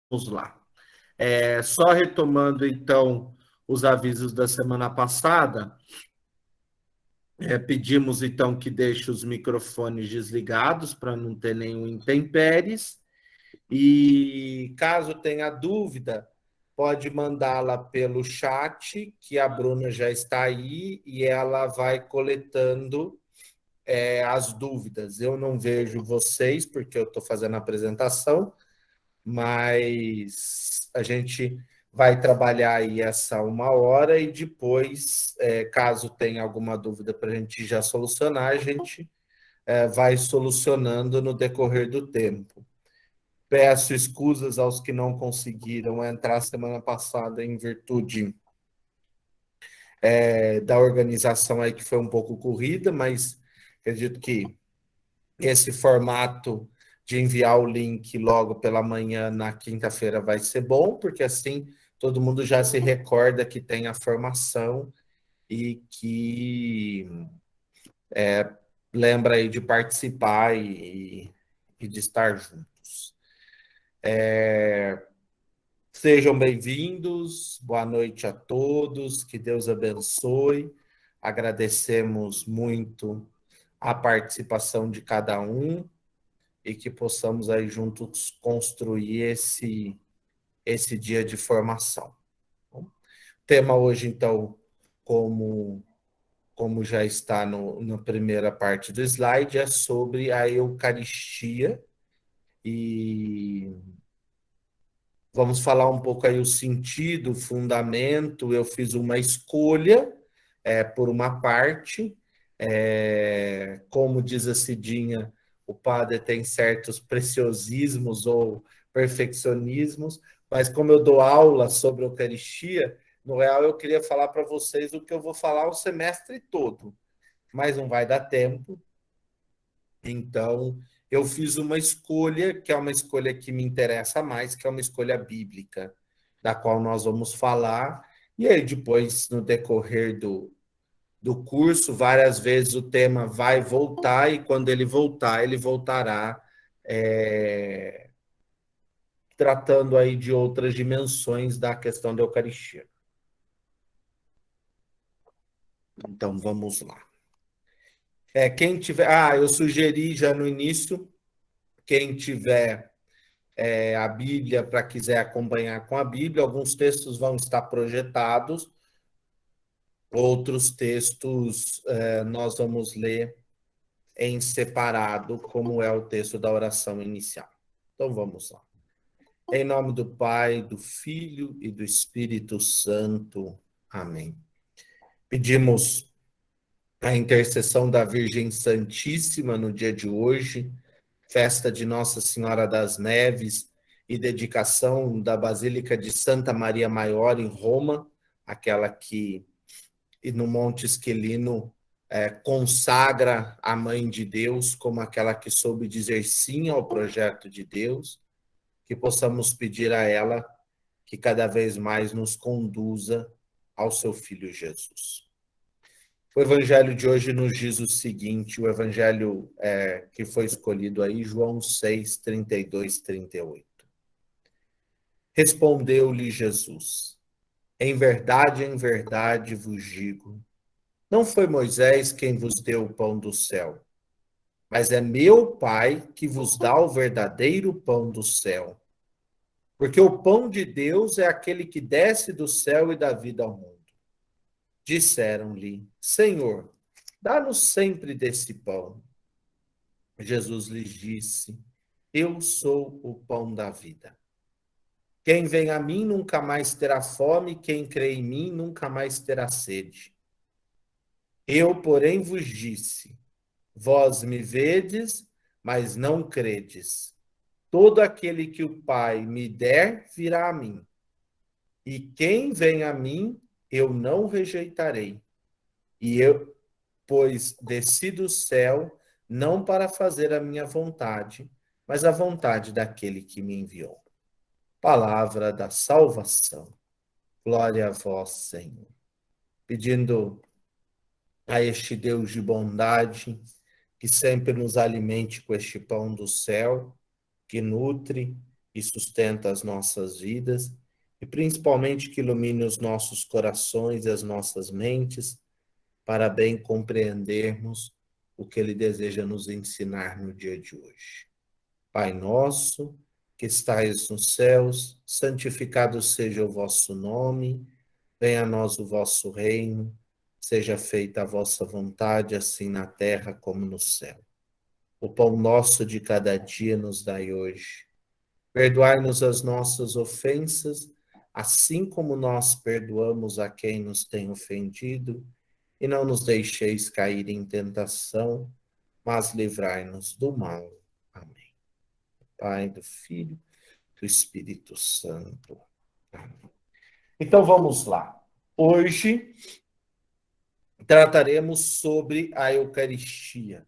Vamos lá. Só retomando, então, os avisos da semana passada, pedimos, então, que deixe os microfones desligados para não ter nenhum intempéries. E caso tenha dúvida, pode mandá-la pelo chat, que a Bruna já está aí e ela vai coletando as dúvidas. Eu não vejo vocês, porque eu estou fazendo a apresentação, mas a gente vai trabalhar aí essa 1 hora e depois, caso tenha alguma dúvida para a gente já solucionar, a gente vai solucionando no decorrer do tempo. Peço escusas aos que não conseguiram entrar semana passada em virtude da organização aí que foi um pouco corrida, mas acredito que esse formato de enviar o link logo pela manhã na quinta-feira vai ser bom, porque assim todo mundo já se recorda que tem a formação e que lembra aí de participar e de estar juntos. Sejam bem-vindos, boa noite a todos, que Deus abençoe. Agradecemos muito a participação de cada um e que possamos aí juntos construir esse dia de formação. O tema hoje, então, como já está na primeira parte do slide, é sobre a Eucaristia e vamos falar um pouco aí o sentido, o fundamento. Eu fiz uma escolha por uma parte, como diz a Cidinha, o padre tem certos preciosismos ou perfeccionismos, mas como eu dou aula sobre a Eucaristia, no real eu queria falar para vocês o que eu vou falar o semestre todo, mas não vai dar tempo. Então, eu fiz uma escolha, que é uma escolha que me interessa mais, que é uma escolha bíblica, da qual nós vamos falar, e aí depois, no decorrer do curso, várias vezes o tema vai voltar, e quando ele voltar, ele voltará tratando aí de outras dimensões da questão da Eucaristia. Então, vamos lá. Quem tiver... eu sugeri já no início, quem tiver a Bíblia, para quiser acompanhar com a Bíblia, alguns textos vão estar projetados, outros textos nós vamos ler em separado, como é o texto da oração inicial. Então vamos lá. Em nome do Pai, do Filho e do Espírito Santo. Amém. Pedimos a intercessão da Virgem Santíssima no dia de hoje, festa de Nossa Senhora das Neves e dedicação da Basílica de Santa Maria Maior em Roma, aquela que no Monte Esquilino consagra a Mãe de Deus como aquela que soube dizer sim ao projeto de Deus, que possamos pedir a ela que cada vez mais nos conduza ao seu Filho Jesus. O evangelho de hoje nos diz o seguinte, o evangelho que foi escolhido aí, João 6, 32, 38. Respondeu-lhe Jesus, em verdade vos digo, não foi Moisés quem vos deu o pão do céu, mas é meu Pai que vos dá o verdadeiro pão do céu. Porque o pão de Deus é aquele que desce do céu e dá vida ao mundo. Disseram-lhe, Senhor, dá-nos sempre desse pão. Jesus lhes disse, eu sou o pão da vida. Quem vem a mim nunca mais terá fome, quem crê em mim nunca mais terá sede. Eu, porém, vos disse, vós me vedes, mas não credes. Todo aquele que o Pai me der, virá a mim. E quem vem a mim, eu não rejeitarei. E eu, pois desci do céu, não para fazer a minha vontade, mas a vontade daquele que me enviou. Palavra da salvação. Glória a vós, Senhor. Pedindo a este Deus de bondade, que sempre nos alimente com este pão do céu, que nutre e sustenta as nossas vidas, e principalmente que ilumine os nossos corações e as nossas mentes, para bem compreendermos o que Ele deseja nos ensinar no dia de hoje. Pai nosso, que estais nos céus, santificado seja o vosso nome, venha a nós o vosso reino, seja feita a vossa vontade, assim na terra como no céu. O pão nosso de cada dia nos dai hoje. Perdoai-nos as nossas ofensas, assim como nós perdoamos a quem nos tem ofendido, e não nos deixeis cair em tentação, mas livrai-nos do mal. Amém. Pai, do Filho, do Espírito Santo. Amém. Então vamos lá. Hoje trataremos sobre a Eucaristia.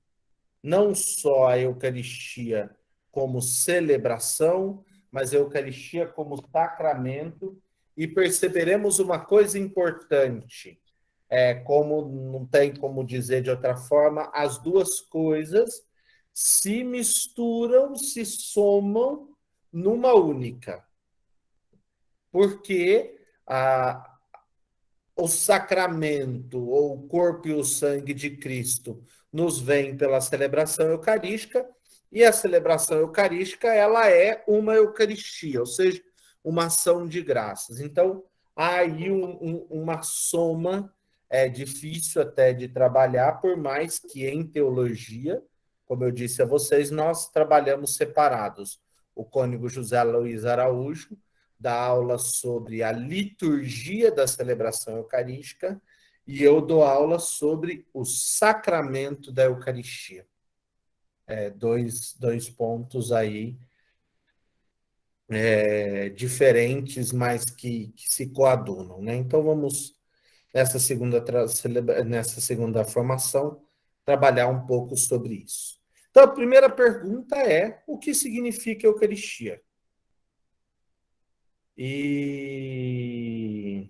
Não só a Eucaristia como celebração, mas a Eucaristia como sacramento, e perceberemos uma coisa importante, como não tem como dizer de outra forma, as duas coisas se misturam, se somam numa única. Porque o sacramento, ou o corpo e o sangue de Cristo, nos vem pela celebração eucarística, e a celebração eucarística, ela é uma Eucaristia, ou seja, uma ação de graças. Então, há aí uma soma, difícil até de trabalhar, por mais que em teologia, como eu disse a vocês, nós trabalhamos separados. O cônego José Luiz Araújo dá aula sobre a liturgia da celebração eucarística, e eu dou aula sobre o sacramento da Eucaristia. Dois pontos aí diferentes, mas que se coadunam, né? Então vamos, nessa segunda formação, trabalhar um pouco sobre isso. Então a primeira pergunta é: o que significa Eucaristia? E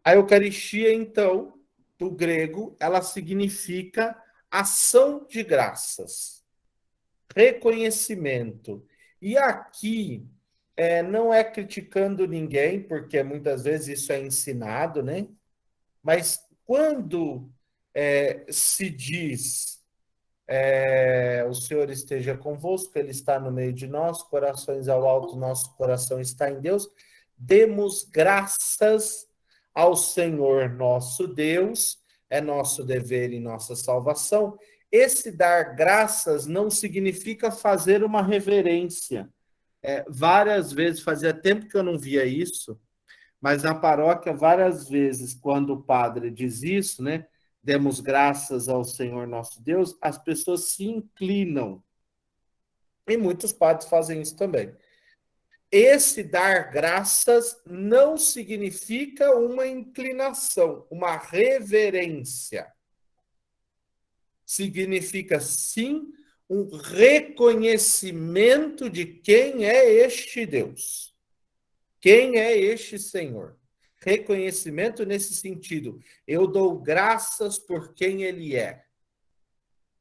a Eucaristia, então, do grego, ela significa ação de graças, reconhecimento. E aqui não é criticando ninguém, porque muitas vezes isso é ensinado, né? Mas quando se diz o Senhor esteja convosco, Ele está no meio de nós, corações ao alto, nosso coração está em Deus, demos graças ao Senhor nosso Deus, é nosso dever e nossa salvação. Esse dar graças não significa fazer uma reverência. Várias vezes, fazia tempo que eu não via isso, mas na paróquia, várias vezes, quando o padre diz isso, né? Demos graças ao Senhor nosso Deus, as pessoas se inclinam. E muitos padres fazem isso também. Esse dar graças não significa uma inclinação, uma reverência. Significa, sim, um reconhecimento de quem é este Deus. Quem é este Senhor? Reconhecimento nesse sentido. Eu dou graças por quem Ele é.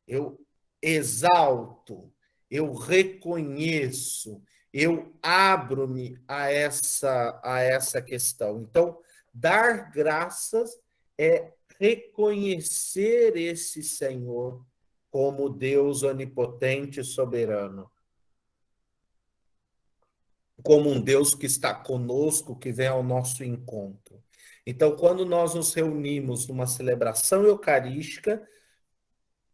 Eu exalto, eu reconheço, eu abro-me a essa questão. Então, dar graças é reconhecer esse Senhor como Deus onipotente e soberano, como um Deus que está conosco, que vem ao nosso encontro. Então, quando nós nos reunimos numa celebração eucarística,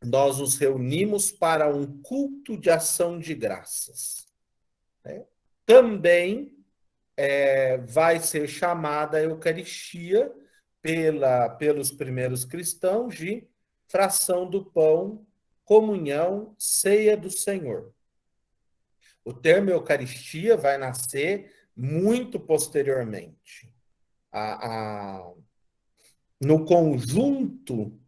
nós nos reunimos para um culto de ação de graças. Né? Também vai ser chamada a Eucaristia pelos primeiros cristãos de fração do pão, comunhão, ceia do Senhor. O termo Eucaristia vai nascer muito posteriormente. No conjunto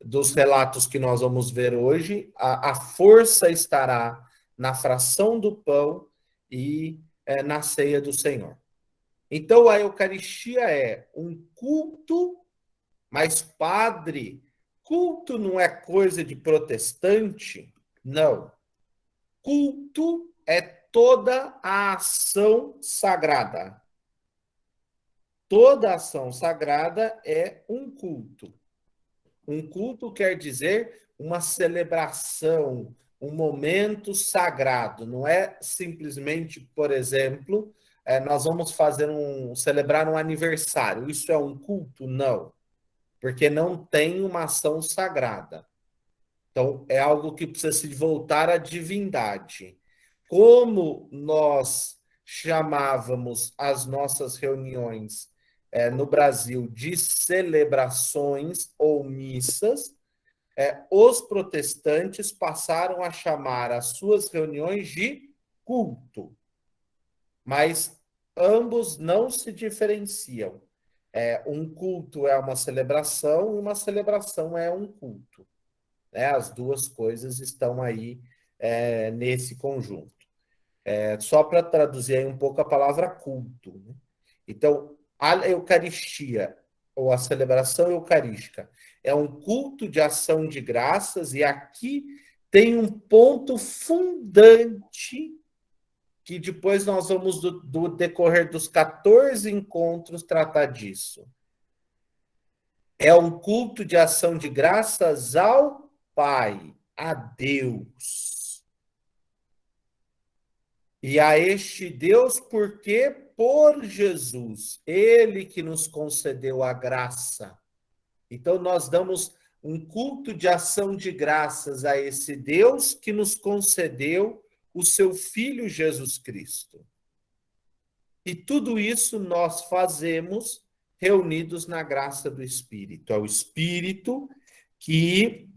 dos relatos que nós vamos ver hoje, a força estará na fração do pão e na ceia do Senhor. Então, a Eucaristia é um culto, mas, padre, culto não é coisa de protestante? Não. Culto é toda a ação sagrada. Toda ação sagrada é um culto. Um culto quer dizer uma celebração, um momento sagrado. Não é simplesmente, por exemplo, nós vamos celebrar um aniversário. Isso é um culto? Não, porque não tem uma ação sagrada. Então, é algo que precisa se voltar à divindade. Como nós chamávamos as nossas reuniões no Brasil de celebrações ou missas, os protestantes passaram a chamar as suas reuniões de culto, mas ambos não se diferenciam. Um culto é uma celebração e uma celebração é um culto. As duas coisas estão aí nesse conjunto. Só para traduzir aí um pouco a palavra culto, né? Então, a Eucaristia, ou a celebração eucarística, é um culto de ação de graças, e aqui tem um ponto fundante que depois nós vamos, do decorrer dos 14 encontros, tratar disso. É um culto de ação de graças ao Pai, a Deus. E a este Deus, porque por Jesus, ele que nos concedeu a graça. Então, nós damos um culto de ação de graças a esse Deus que nos concedeu o seu Filho Jesus Cristo. E tudo isso nós fazemos reunidos na graça do Espírito. É o Espírito que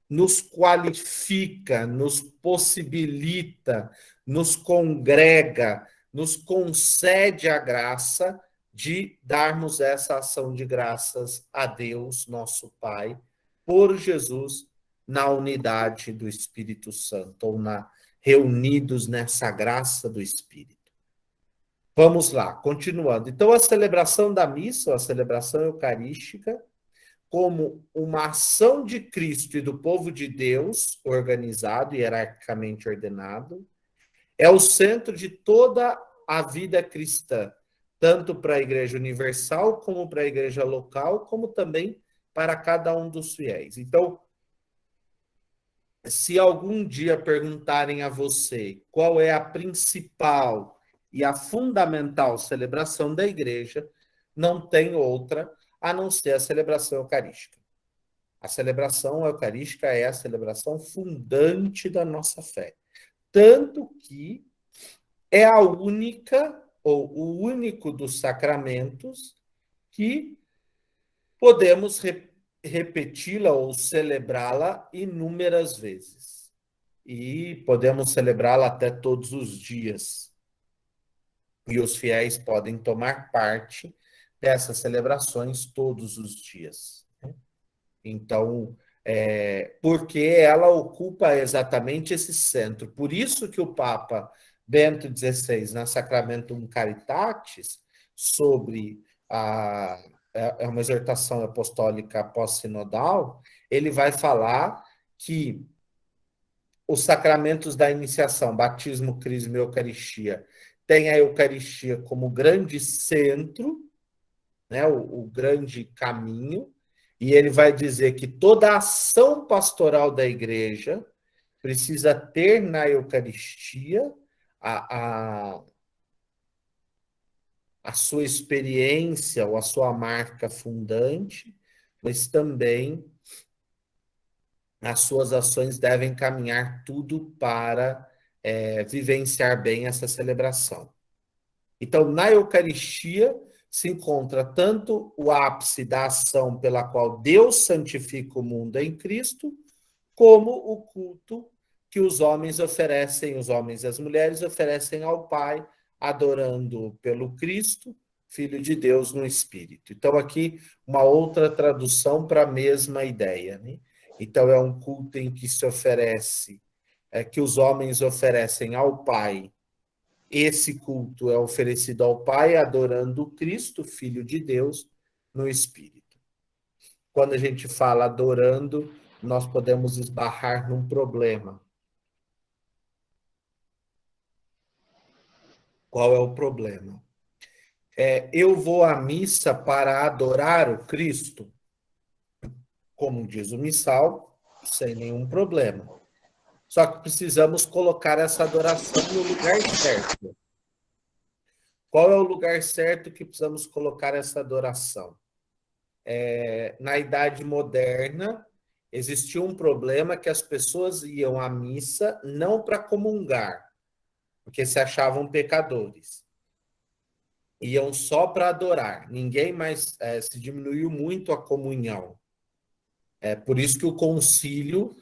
nos qualifica, nos possibilita, nos congrega, nos concede a graça de darmos essa ação de graças a Deus, nosso Pai, por Jesus, na unidade do Espírito Santo, ou reunidos nessa graça do Espírito. Vamos lá, continuando. Então, a celebração da missa, a celebração eucarística, como uma ação de Cristo e do povo de Deus, organizado, hierarquicamente ordenado, é o centro de toda a vida cristã, tanto para a Igreja Universal, como para a Igreja local, como também para cada um dos fiéis. Então, se algum dia perguntarem a você qual é a principal e a fundamental celebração da Igreja, não tem outra a não ser a celebração eucarística. A celebração eucarística é a celebração fundante da nossa fé. Tanto que é a única, ou o único dos sacramentos que podemos repeti-la ou celebrá-la inúmeras vezes. E podemos celebrá-la até todos os dias. E os fiéis podem tomar parte dessas celebrações todos os dias. Então, porque ela ocupa exatamente esse centro. Por isso que o Papa Bento XVI, na Sacramentum Caritatis, sobre uma exortação apostólica pós-sinodal, ele vai falar que os sacramentos da iniciação, batismo, crisma e eucaristia, tem a Eucaristia como grande centro, né, o grande caminho, e ele vai dizer que toda a ação pastoral da igreja precisa ter na Eucaristia a sua experiência ou a sua marca fundante, mas também as suas ações devem caminhar tudo para vivenciar bem essa celebração. Então, na Eucaristia se encontra tanto o ápice da ação pela qual Deus santifica o mundo em Cristo, como o culto que os homens oferecem, os homens e as mulheres oferecem ao Pai, adorando pelo Cristo, Filho de Deus no Espírito. Então, aqui, uma outra tradução para a mesma ideia, né? Então, é um culto em que se oferece, que os homens oferecem ao Pai. Esse culto é oferecido ao Pai, adorando o Cristo, Filho de Deus, no Espírito. Quando a gente fala adorando, nós podemos esbarrar num problema. Qual é o problema? Eu vou à missa para adorar o Cristo, como diz o missal, sem nenhum problema. Só que precisamos colocar essa adoração no lugar certo. Qual é o lugar certo que precisamos colocar essa adoração? Na Idade Moderna, existia um problema que as pessoas iam à missa não para comungar, porque se achavam pecadores. Iam só para adorar. Ninguém mais se diminuiu muito a comunhão. Por isso que o concílio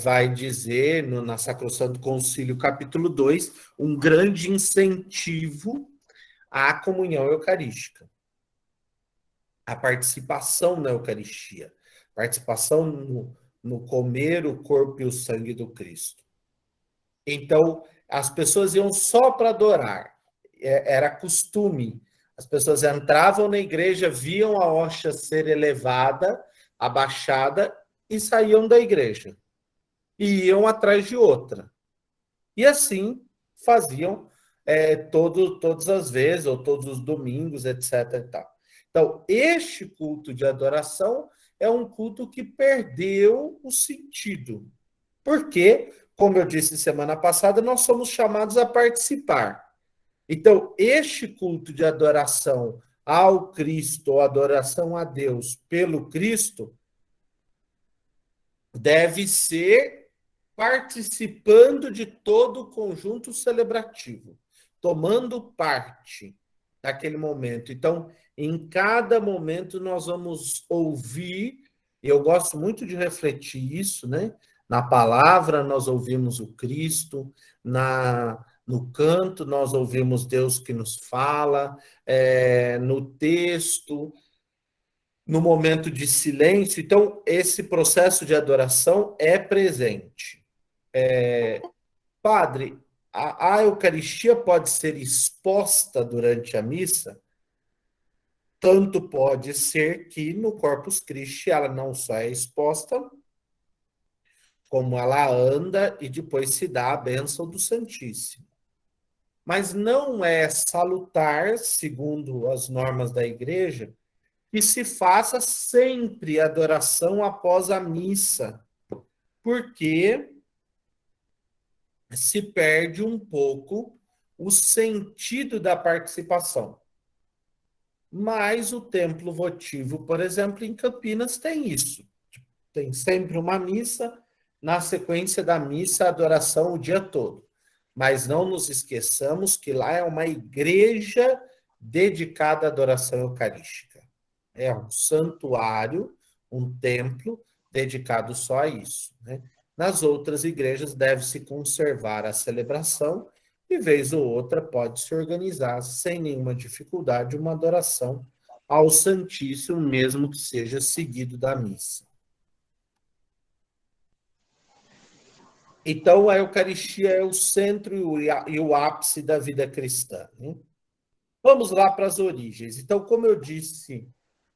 vai dizer, na Sacrosanto Concílio, capítulo 2, um grande incentivo à comunhão eucarística, a participação na Eucaristia, participação no comer o corpo e o sangue do Cristo. Então, as pessoas iam só para adorar, era costume. As pessoas entravam na igreja, viam a hóstia ser elevada, abaixada, e saíam da igreja. E iam atrás de outra. E assim faziam todas as vezes, ou todos os domingos, etc. E tal. Então, este culto de adoração é um culto que perdeu o sentido. Porque, como eu disse semana passada, nós somos chamados a participar. Então, este culto de adoração ao Cristo, ou adoração a Deus pelo Cristo, deve ser participando de todo o conjunto celebrativo, tomando parte naquele momento. Então, em cada momento nós vamos ouvir, e eu gosto muito de refletir isso, né? Na palavra nós ouvimos o Cristo, no canto nós ouvimos Deus que nos fala, no texto, no momento de silêncio. Então, esse processo de adoração é presente. Padre, a Eucaristia pode ser exposta durante a missa? Tanto pode ser que no Corpus Christi ela não só é exposta, como ela anda e depois se dá a bênção do Santíssimo. Mas não é salutar, segundo as normas da Igreja, que se faça sempre adoração após a missa, porque se perde um pouco o sentido da participação. Mas o templo votivo, por exemplo, em Campinas tem isso. Tem sempre uma missa, na sequência da missa, adoração o dia todo. Mas não nos esqueçamos que lá é uma igreja dedicada à adoração eucarística. É um santuário, um templo dedicado só a isso, né? Nas outras igrejas deve-se conservar a celebração e, vez ou outra, pode-se organizar sem nenhuma dificuldade uma adoração ao Santíssimo, mesmo que seja seguido da missa. Então, a Eucaristia é o centro e o ápice da vida cristã, né? Vamos lá para as origens. Então, como eu disse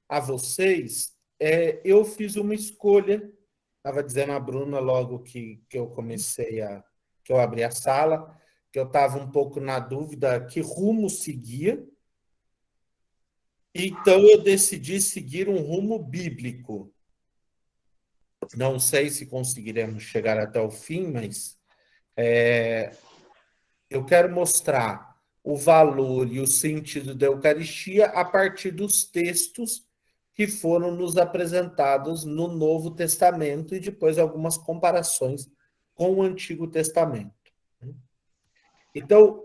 a vocês, eu fiz uma escolha. Estava dizendo a Bruna logo que eu que eu abri a sala, que eu estava um pouco na dúvida que rumo seguir. Então, eu decidi seguir um rumo bíblico. Não sei se conseguiremos chegar até o fim, mas eu quero mostrar o valor e o sentido da Eucaristia a partir dos textos que foram nos apresentados no Novo Testamento e depois algumas comparações com o Antigo Testamento. Então,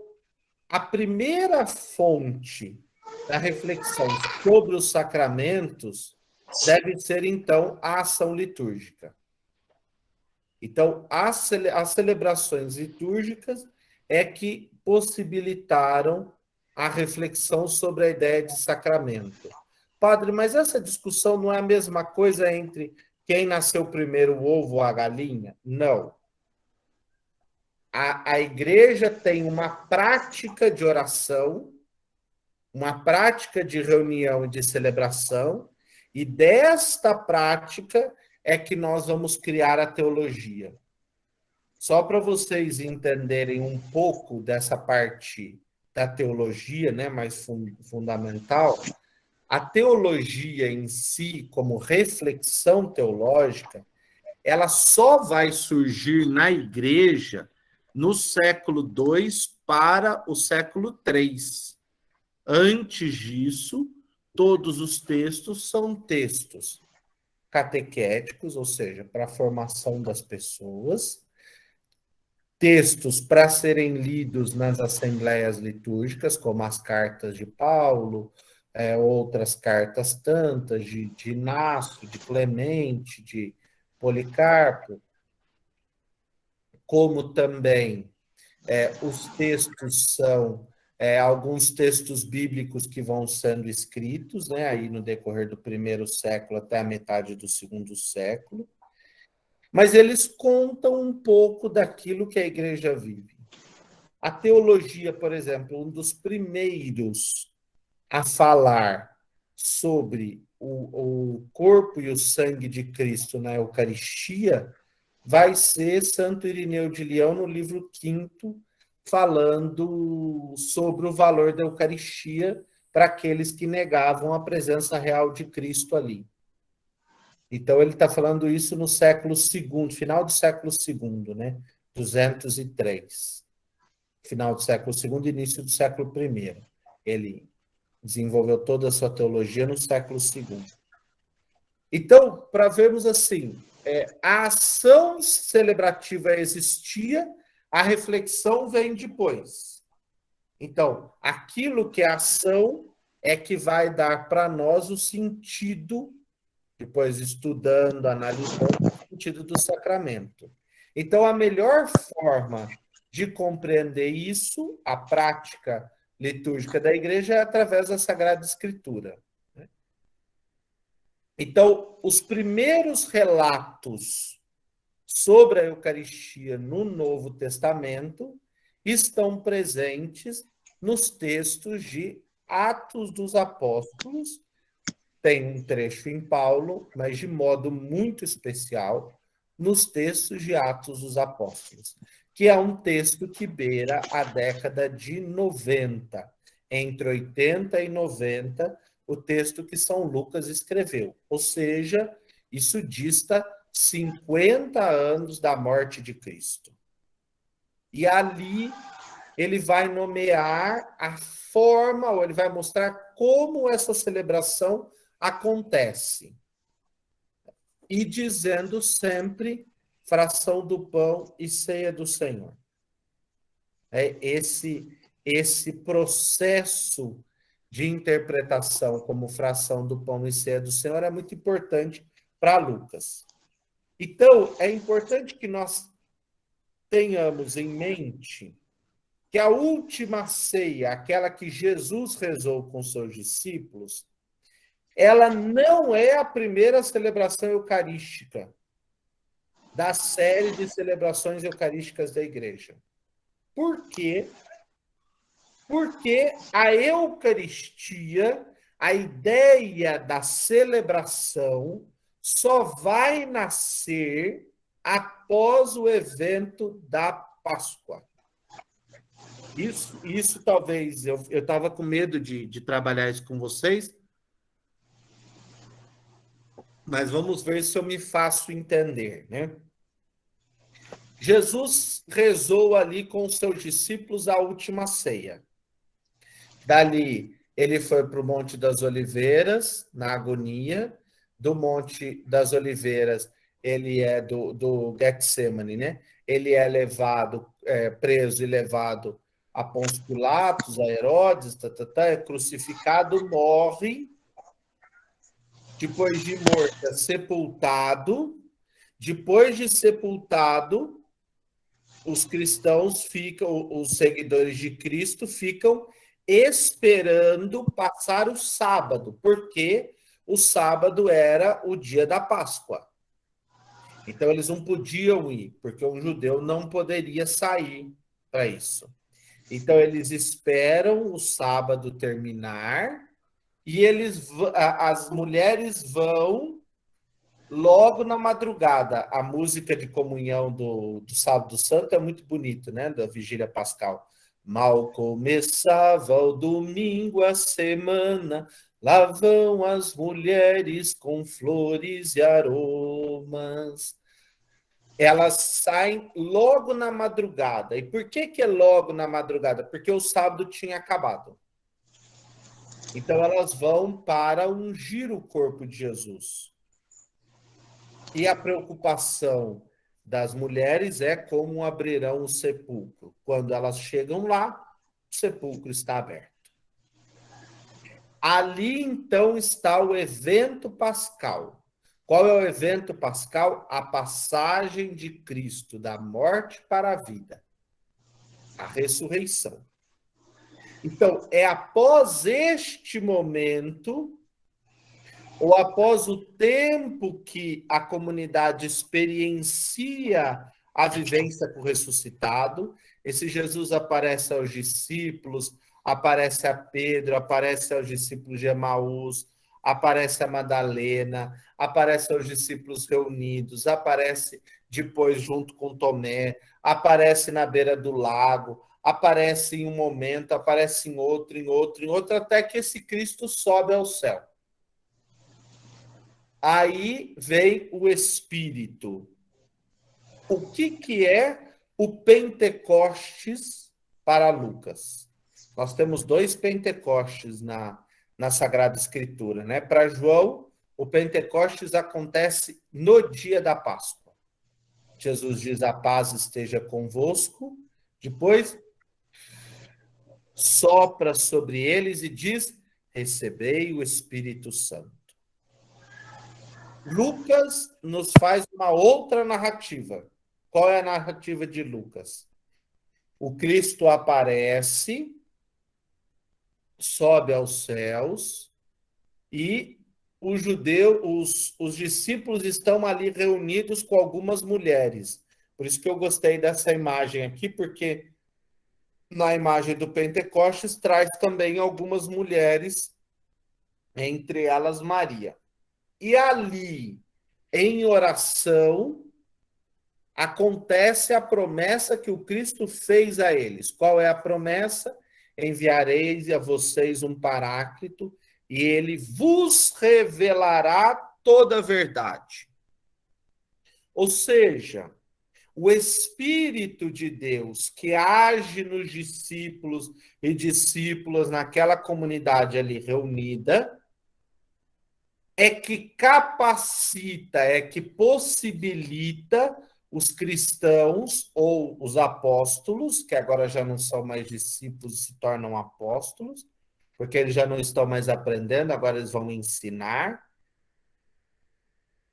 a primeira fonte da reflexão sobre os sacramentos deve ser, então, a ação litúrgica. Então, as celebrações litúrgicas é que possibilitaram a reflexão sobre a ideia de sacramento. Padre, mas essa discussão não é a mesma coisa entre quem nasceu primeiro, o ovo ou a galinha? Não. A igreja tem uma prática de oração, uma prática de reunião e de celebração, e desta prática é que nós vamos criar a teologia. Só para vocês entenderem um pouco dessa parte da teologia, né, mais fundamental, a teologia em si, como reflexão teológica, ela só vai surgir na igreja no século II para o século III. Antes disso, todos os textos são textos catequéticos, ou seja, para a formação das pessoas, textos para serem lidos nas assembleias litúrgicas, como as cartas de Paulo, outras cartas tantas, de Inácio, de Clemente, de Policarpo, como também os textos são alguns textos bíblicos que vão sendo escritos, né, aí no decorrer do primeiro século até a metade do segundo século, mas eles contam um pouco daquilo que a igreja vive. A teologia, por exemplo, um dos primeiros a falar sobre o corpo e o sangue de Cristo na Eucaristia vai ser Santo Irineu de Leão, no livro 5º, falando sobre o valor da Eucaristia para aqueles que negavam a presença real de Cristo ali. Então, ele está falando isso no século II, final do século II, né? 203. Final do século II, início do século I. Ele desenvolveu toda a sua teologia no século II. Então, para vermos assim, a ação celebrativa existia, a reflexão vem depois. Então, aquilo que é ação é que vai dar para nós o sentido, depois estudando, analisando o sentido do sacramento. Então, a melhor forma de compreender isso, a prática litúrgica da igreja, é através da Sagrada Escritura. Então, os primeiros relatos sobre a Eucaristia no Novo Testamento estão presentes nos textos de Atos dos Apóstolos. Tem um trecho em Paulo, mas de modo muito especial nos textos de Atos dos Apóstolos, que é um texto que beira a década de 90, entre 80 e 90, o texto que São Lucas escreveu. Ou seja, isso dista 50 anos da morte de Cristo. E ali ele vai nomear a forma, ou ele vai mostrar como essa celebração acontece. E dizendo sempre fração do pão e ceia do Senhor. Esse processo de interpretação como fração do pão e ceia do Senhor é muito importante para Lucas. Então, é importante que nós tenhamos em mente que a última ceia, aquela que Jesus rezou com seus discípulos, ela não é a primeira celebração eucarística da série de celebrações eucarísticas da igreja. Por quê? Porque a Eucaristia, a ideia da celebração, só vai nascer após o evento da Páscoa. Isso talvez, eu estava com medo de trabalhar isso com vocês, mas vamos ver se eu me faço entender, né? Jesus rezou ali com os seus discípulos a última ceia. Dali, ele foi para o Monte das Oliveiras, na agonia. Do Monte das Oliveiras, ele é do Getsemane, né? Ele é levado, preso e levado a Pôncio Pilatos, a Herodes, é crucificado, morre. Depois de morto, é sepultado. Depois de sepultado, os cristãos ficam, os seguidores de Cristo ficam esperando passar o sábado, porque o sábado era o dia da Páscoa. Então, eles não podiam ir, porque um judeu não poderia sair para isso. Então, eles esperam o sábado terminar e as mulheres vão logo na madrugada. A música de comunhão do Sábado Santo é muito bonita, né? Da Vigília Pascal. Mal começava o domingo, a semana, lá vão as mulheres com flores e aromas. Elas saem logo na madrugada. E por que é logo na madrugada? Porque o sábado tinha acabado. Então elas vão para ungir o corpo de Jesus. E a preocupação das mulheres é como abrirão o sepulcro. Quando elas chegam lá, o sepulcro está aberto. Ali, então, está o evento pascal. Qual é o evento pascal? A passagem de Cristo da morte para a vida, a ressurreição. Então, é após este momento, ou após o tempo que a comunidade experiencia a vivência com o ressuscitado, esse Jesus aparece aos discípulos, aparece a Pedro, aparece aos discípulos de Emaús, aparece a Madalena, aparece aos discípulos reunidos, aparece depois junto com Tomé, aparece na beira do lago, aparece em um momento, aparece em outro, em outro, em outro, até que esse Cristo sobe ao céu. Aí vem o Espírito. O que é o Pentecostes para Lucas? Nós temos 2 Pentecostes na Sagrada Escritura, né? Para João, o Pentecostes acontece no dia da Páscoa. Jesus diz: a paz esteja convosco. Depois, sopra sobre eles e diz: recebei o Espírito Santo. Lucas nos faz uma outra narrativa. Qual é a narrativa de Lucas? O Cristo aparece, sobe aos céus e os discípulos estão ali reunidos com algumas mulheres. Por isso que eu gostei dessa imagem aqui, porque na imagem do Pentecostes traz também algumas mulheres, entre elas Maria. E ali, em oração, acontece a promessa que o Cristo fez a eles. Qual é a promessa? Enviareis a vocês um Paráclito e ele vos revelará toda a verdade. Ou seja, o Espírito de Deus que age nos discípulos e discípulas naquela comunidade ali reunida é que capacita, é que possibilita os cristãos ou os apóstolos, que agora já não são mais discípulos, se tornam apóstolos, porque eles já não estão mais aprendendo, agora eles vão ensinar.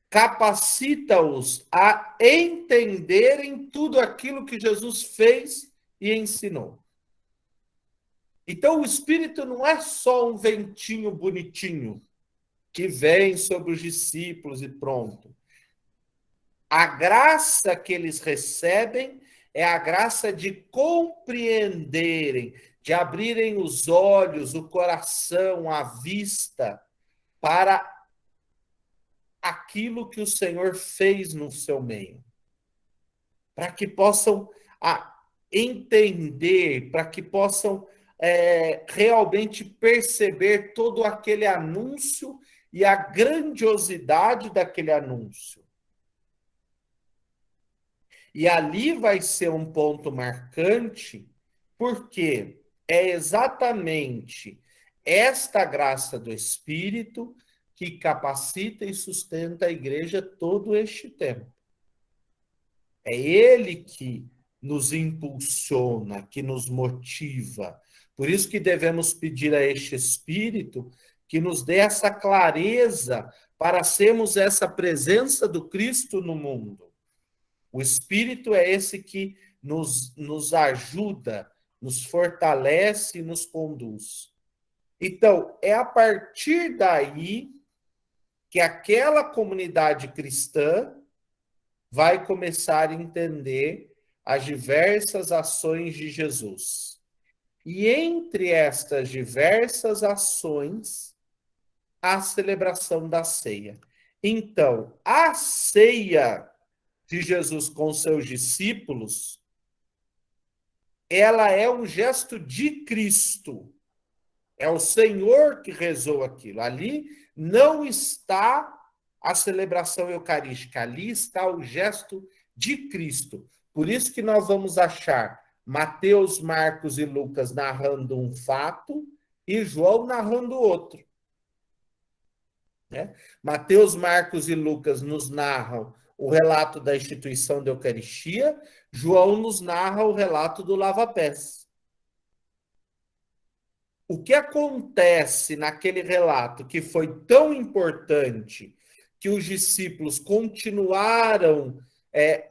Capacita-os a entenderem tudo aquilo que Jesus fez e ensinou. Então, o Espírito não é só um ventinho bonitinho que vem sobre os discípulos e pronto. A graça que eles recebem é a graça de compreenderem, de abrirem os olhos, o coração, a vista para aquilo que o Senhor fez no seu meio. Para que possam entender, para que possam realmente perceber todo aquele anúncio e a grandiosidade daquele anúncio. E ali vai ser um ponto marcante, porque é exatamente esta graça do Espírito que capacita e sustenta a igreja todo este tempo. É ele que nos impulsiona, que nos motiva. Por isso que devemos pedir a este Espírito que nos dê essa clareza para sermos essa presença do Cristo no mundo. O Espírito é esse que nos ajuda, nos fortalece e nos conduz. Então, é a partir daí que aquela comunidade cristã vai começar a entender as diversas ações de Jesus. E entre estas diversas ações, a celebração da ceia. Então, a ceia de Jesus com seus discípulos ela é um gesto de Cristo. É o Senhor que rezou aquilo. Ali não está a celebração eucarística, ali está o gesto de Cristo. Por isso que nós vamos achar Mateus, Marcos e Lucas narrando um fato e João narrando outro. Né? Mateus, Marcos e Lucas nos narram o relato da instituição da Eucaristia, João nos narra o relato do lava-pés. O que acontece naquele relato que foi tão importante que os discípulos continuaram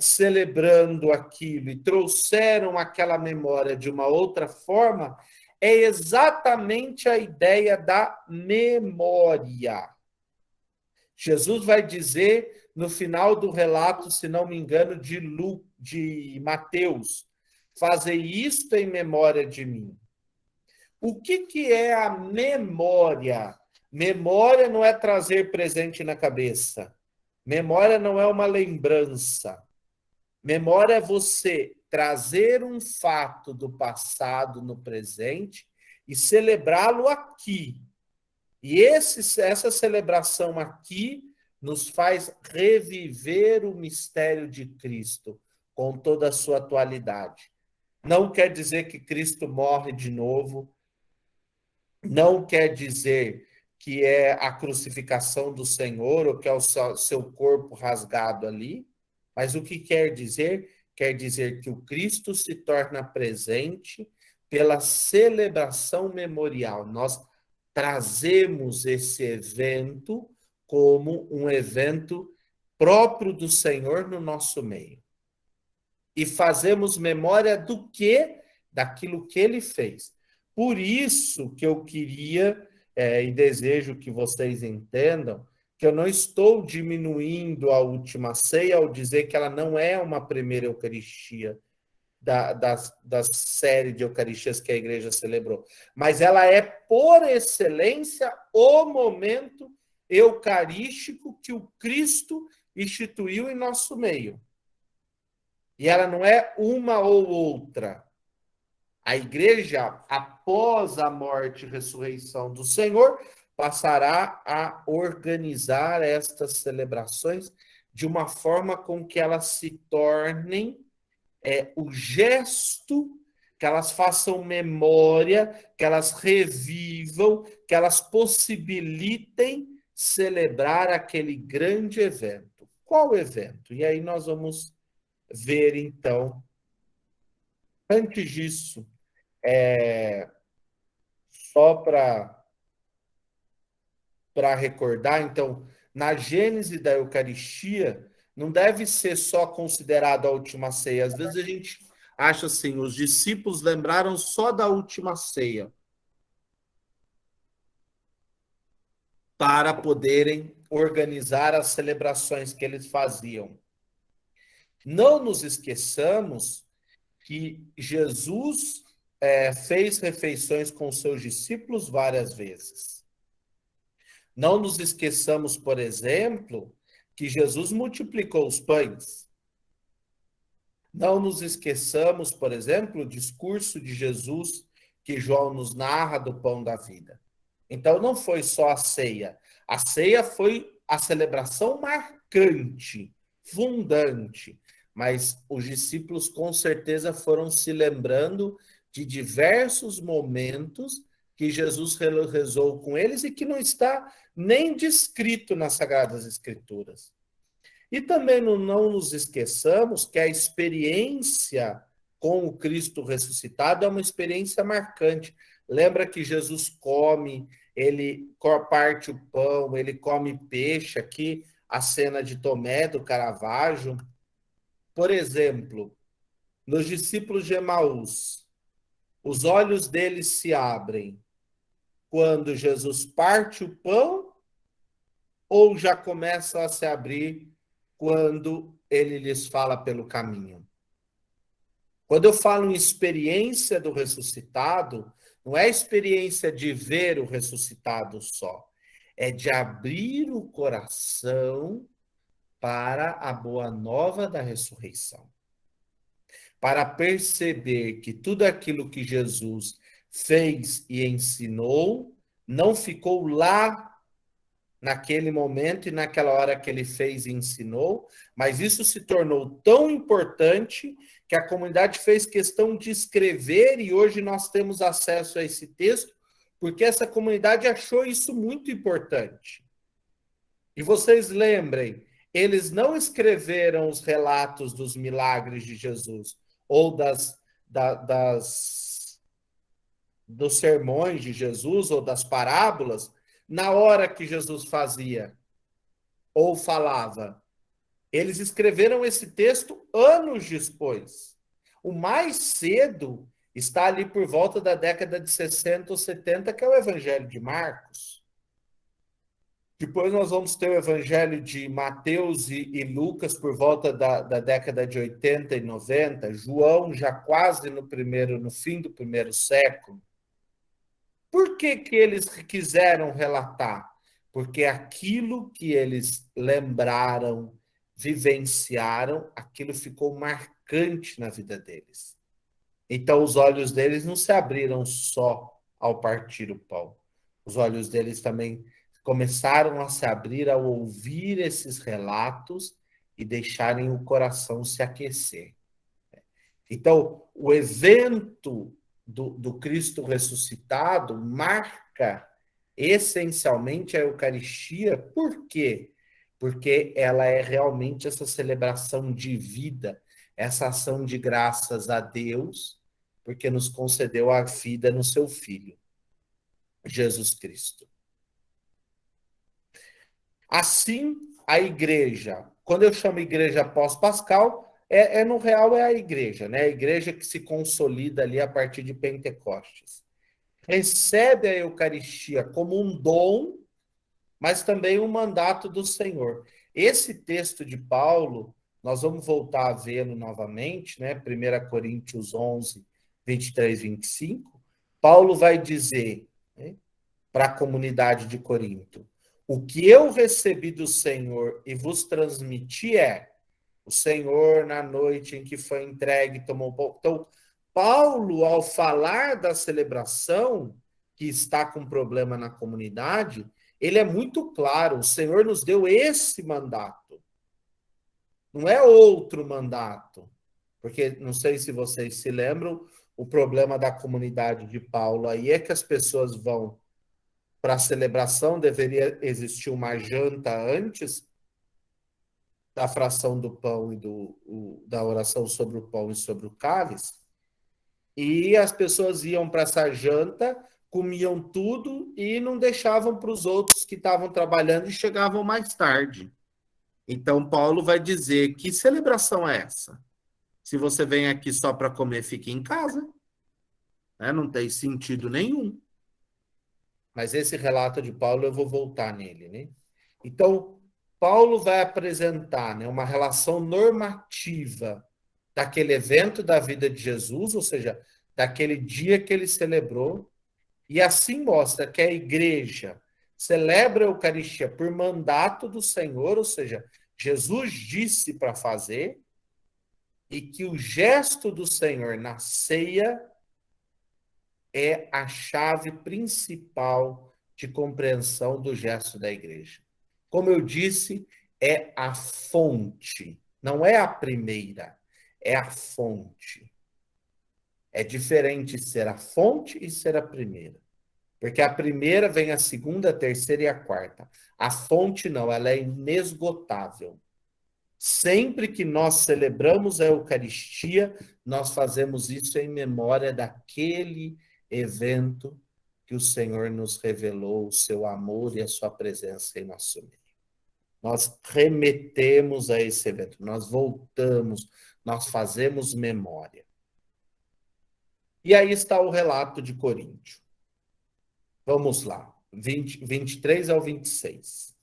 celebrando aquilo e trouxeram aquela memória de uma outra forma, é exatamente a ideia da memória. Jesus vai dizer no final do relato, se não me engano, de Mateus, fazei isto em memória de mim. O que é a memória? Memória não é trazer presente na cabeça. Memória não é uma lembrança. Memória é você trazer um fato do passado no presente e celebrá-lo aqui. E essa celebração aqui nos faz reviver o mistério de Cristo com toda a sua atualidade. Não quer dizer que Cristo morre de novo, não quer dizer que é a crucificação do Senhor ou que é o seu corpo rasgado ali, mas o que quer dizer? Quer dizer que o Cristo se torna presente pela celebração memorial. Nós trazemos esse evento como um evento próprio do Senhor no nosso meio. E fazemos memória do quê? Daquilo que ele fez. Por isso que eu queria e desejo que vocês entendam que eu não estou diminuindo a última ceia ao dizer que ela não é uma primeira Eucaristia da série de Eucaristias que a igreja celebrou, mas ela é, por excelência, o momento eucarístico que o Cristo instituiu em nosso meio. E ela não é uma ou outra. A igreja, após a morte e ressurreição do Senhor, passará a organizar estas celebrações de uma forma com que elas se tornem o gesto, que elas façam memória, que elas revivam, que elas possibilitem celebrar aquele grande evento. Qual evento? E aí nós vamos ver, então, antes disso, só para recordar, então, na gênese da Eucaristia, não deve ser só considerado a última ceia. Às vezes a gente acha assim, os discípulos lembraram só da última ceia para poderem organizar as celebrações que eles faziam. Não nos esqueçamos que Jesus fez refeições com seus discípulos várias vezes. Não nos esqueçamos, por exemplo, que Jesus multiplicou os pães. Não nos esqueçamos, por exemplo, o discurso de Jesus que João nos narra do pão da vida. Então, não foi só a ceia. A ceia foi a celebração marcante, fundante. Mas os discípulos, com certeza, foram se lembrando de diversos momentos que Jesus rezou com eles e que não está nem descrito nas Sagradas Escrituras. E também não nos esqueçamos que a experiência com o Cristo ressuscitado é uma experiência marcante. Lembra que Jesus come, ele parte o pão, ele come peixe, aqui a cena de Tomé do Caravaggio. Por exemplo, nos discípulos de Emaús, os olhos deles se abrem quando Jesus parte o pão ou já começam a se abrir quando ele lhes fala pelo caminho? Quando eu falo em experiência do ressuscitado, não é experiência de ver o ressuscitado só, é de abrir o coração para a boa nova da ressurreição. para perceber que tudo aquilo que Jesus fez e ensinou não ficou lá naquele momento e naquela hora que ele fez e ensinou, mas isso se tornou tão importante que a comunidade fez questão de escrever e hoje nós temos acesso a esse texto porque essa comunidade achou isso muito importante. E vocês lembrem, eles não escreveram os relatos dos milagres de Jesus ou dos sermões de Jesus ou das parábolas na hora que Jesus fazia ou falava. Eles escreveram esse texto anos depois. O mais cedo está ali por volta da década de 60 ou 70, que é o Evangelho de Marcos. Depois nós vamos ter o Evangelho de Mateus e Lucas por volta da década de 80 e 90, João já quase no fim do primeiro século. Por que eles quiseram relatar? Porque aquilo que eles lembraram, vivenciaram, aquilo ficou marcante na vida deles. Então, os olhos deles não se abriram só ao partir o pão. Os olhos deles também começaram a se abrir ao ouvir esses relatos e deixarem o coração se aquecer. Então, o evento do Cristo ressuscitado marca essencialmente a Eucaristia. Por quê? Porque ela é realmente essa celebração de vida, essa ação de graças a Deus, porque nos concedeu a vida no seu Filho, Jesus Cristo. Assim, a igreja, quando eu chamo igreja pós-pascal, no real é a igreja, né? A igreja que se consolida ali a partir de Pentecostes. Recebe a Eucaristia como um dom, mas também um mandato do Senhor. Esse texto de Paulo, nós vamos voltar a vê-lo novamente, né? 1 Coríntios 11, 23, 25. Paulo vai dizer, né, para a comunidade de Corinto: o que eu recebi do Senhor e vos transmiti o Senhor, na noite em que foi entregue, tomou pão. Então, Paulo, ao falar da celebração, que está com problema na comunidade, ele é muito claro: o Senhor nos deu esse mandato. Não é outro mandato. Porque, não sei se vocês se lembram, o problema da comunidade de Paulo aí é que as pessoas vão para a celebração, deveria existir uma janta antes da fração do pão e da oração sobre o pão e sobre o cálice, e as pessoas iam para essa janta, comiam tudo e não deixavam para os outros que estavam trabalhando e chegavam mais tarde. Então, Paulo vai dizer: que celebração é essa? Se você vem aqui só para comer, fique em casa. Né? Não tem sentido nenhum. Mas esse relato de Paulo, eu vou voltar nele, né? Então, Paulo vai apresentar, né, uma relação normativa daquele evento da vida de Jesus, ou seja, daquele dia que ele celebrou, e assim mostra que a igreja celebra a Eucaristia por mandato do Senhor, ou seja, Jesus disse para fazer, e que o gesto do Senhor na ceia é a chave principal de compreensão do gesto da igreja. Como eu disse, é a fonte, não é a primeira, é a fonte. É diferente ser a fonte e ser a primeira. Porque a primeira vem a segunda, a terceira e a quarta. A fonte não, ela é inesgotável. Sempre que nós celebramos a Eucaristia, nós fazemos isso em memória daquele evento que o Senhor nos revelou, o seu amor e a sua presença em nosso meio. Nós remetemos a esse evento, nós voltamos, nós fazemos memória. E aí está o relato de Coríntio. Vamos lá, 23 ao 26.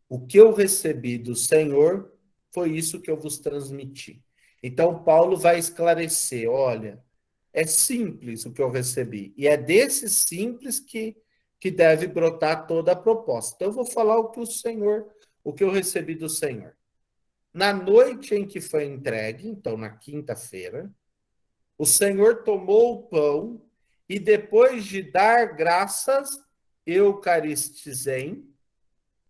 O que eu recebi do Senhor foi isso que eu vos transmiti. Então, Paulo vai esclarecer: olha, é simples o que eu recebi. E é desse simples que deve brotar toda a proposta. Então, eu vou falar o que eu recebi do Senhor. Na noite em que foi entregue, então na quinta-feira, O Senhor tomou o pão e, depois de dar graças, eucaristizei.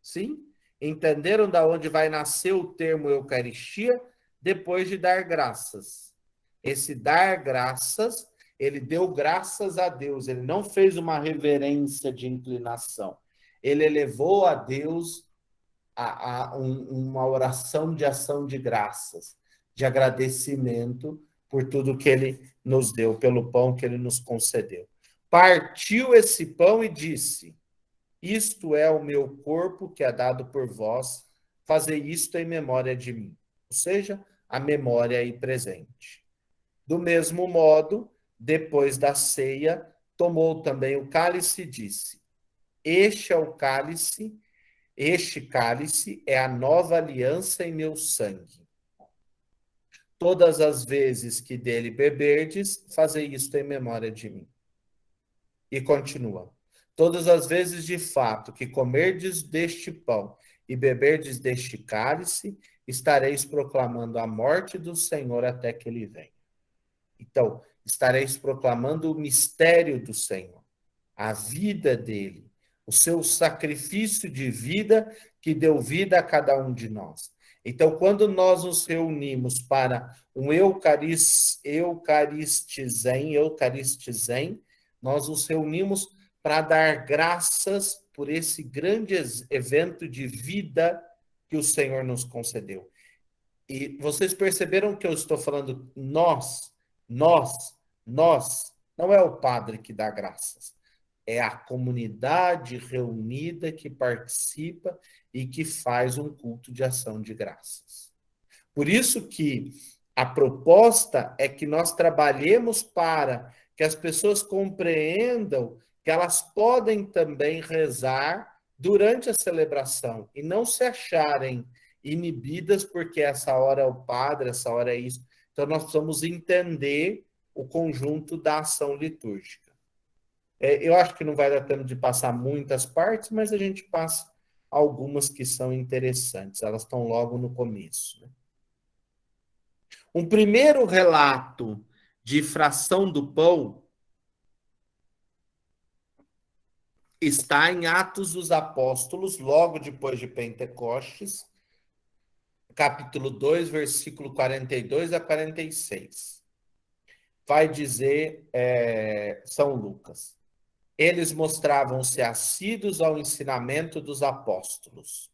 Sim? Entenderam da onde vai nascer o termo Eucaristia? Depois de dar graças. Esse dar graças, ele deu graças a Deus, ele não fez uma reverência de inclinação. Ele elevou a Deus uma oração de ação de graças, de agradecimento por tudo que ele nos deu, pelo pão que ele nos concedeu. Partiu esse pão e disse: isto é o meu corpo que é dado por vós, fazei isto em memória de mim. Ou seja, a memória aí presente. Do mesmo modo, depois da ceia, tomou também o cálice e disse: este é o cálice, este cálice é a nova aliança em meu sangue. Todas as vezes que dele beberdes, fazei isto em memória de mim. E continua: todas as vezes de fato que comerdes deste pão e beberdes deste cálice, estareis proclamando a morte do Senhor até que ele venha. Então, estareis proclamando o mistério do Senhor, a vida dele, o seu sacrifício de vida que deu vida a cada um de nós. Então, quando nós nos reunimos para um eucaristizem, nós nos reunimos para dar graças por esse grande evento de vida que o Senhor nos concedeu. E vocês perceberam que eu estou falando nós, não é o padre que dá graças, é a comunidade reunida que participa e que faz um culto de ação de graças. Por isso que a proposta é que nós trabalhemos para que as pessoas compreendam que elas podem também rezar durante a celebração e não se acharem inibidas porque essa hora é o padre, essa hora é isso. Então, nós precisamos entender o conjunto da ação litúrgica. Eu acho que não vai dar tempo de passar muitas partes, mas a gente passa algumas que são interessantes. Elas estão logo no começo, né? Um primeiro relato de fração do pão está em Atos dos Apóstolos, logo depois de Pentecostes, capítulo 2, versículo 42 a 46. Vai dizer São Lucas: eles mostravam-se assíduos ao ensinamento dos apóstolos,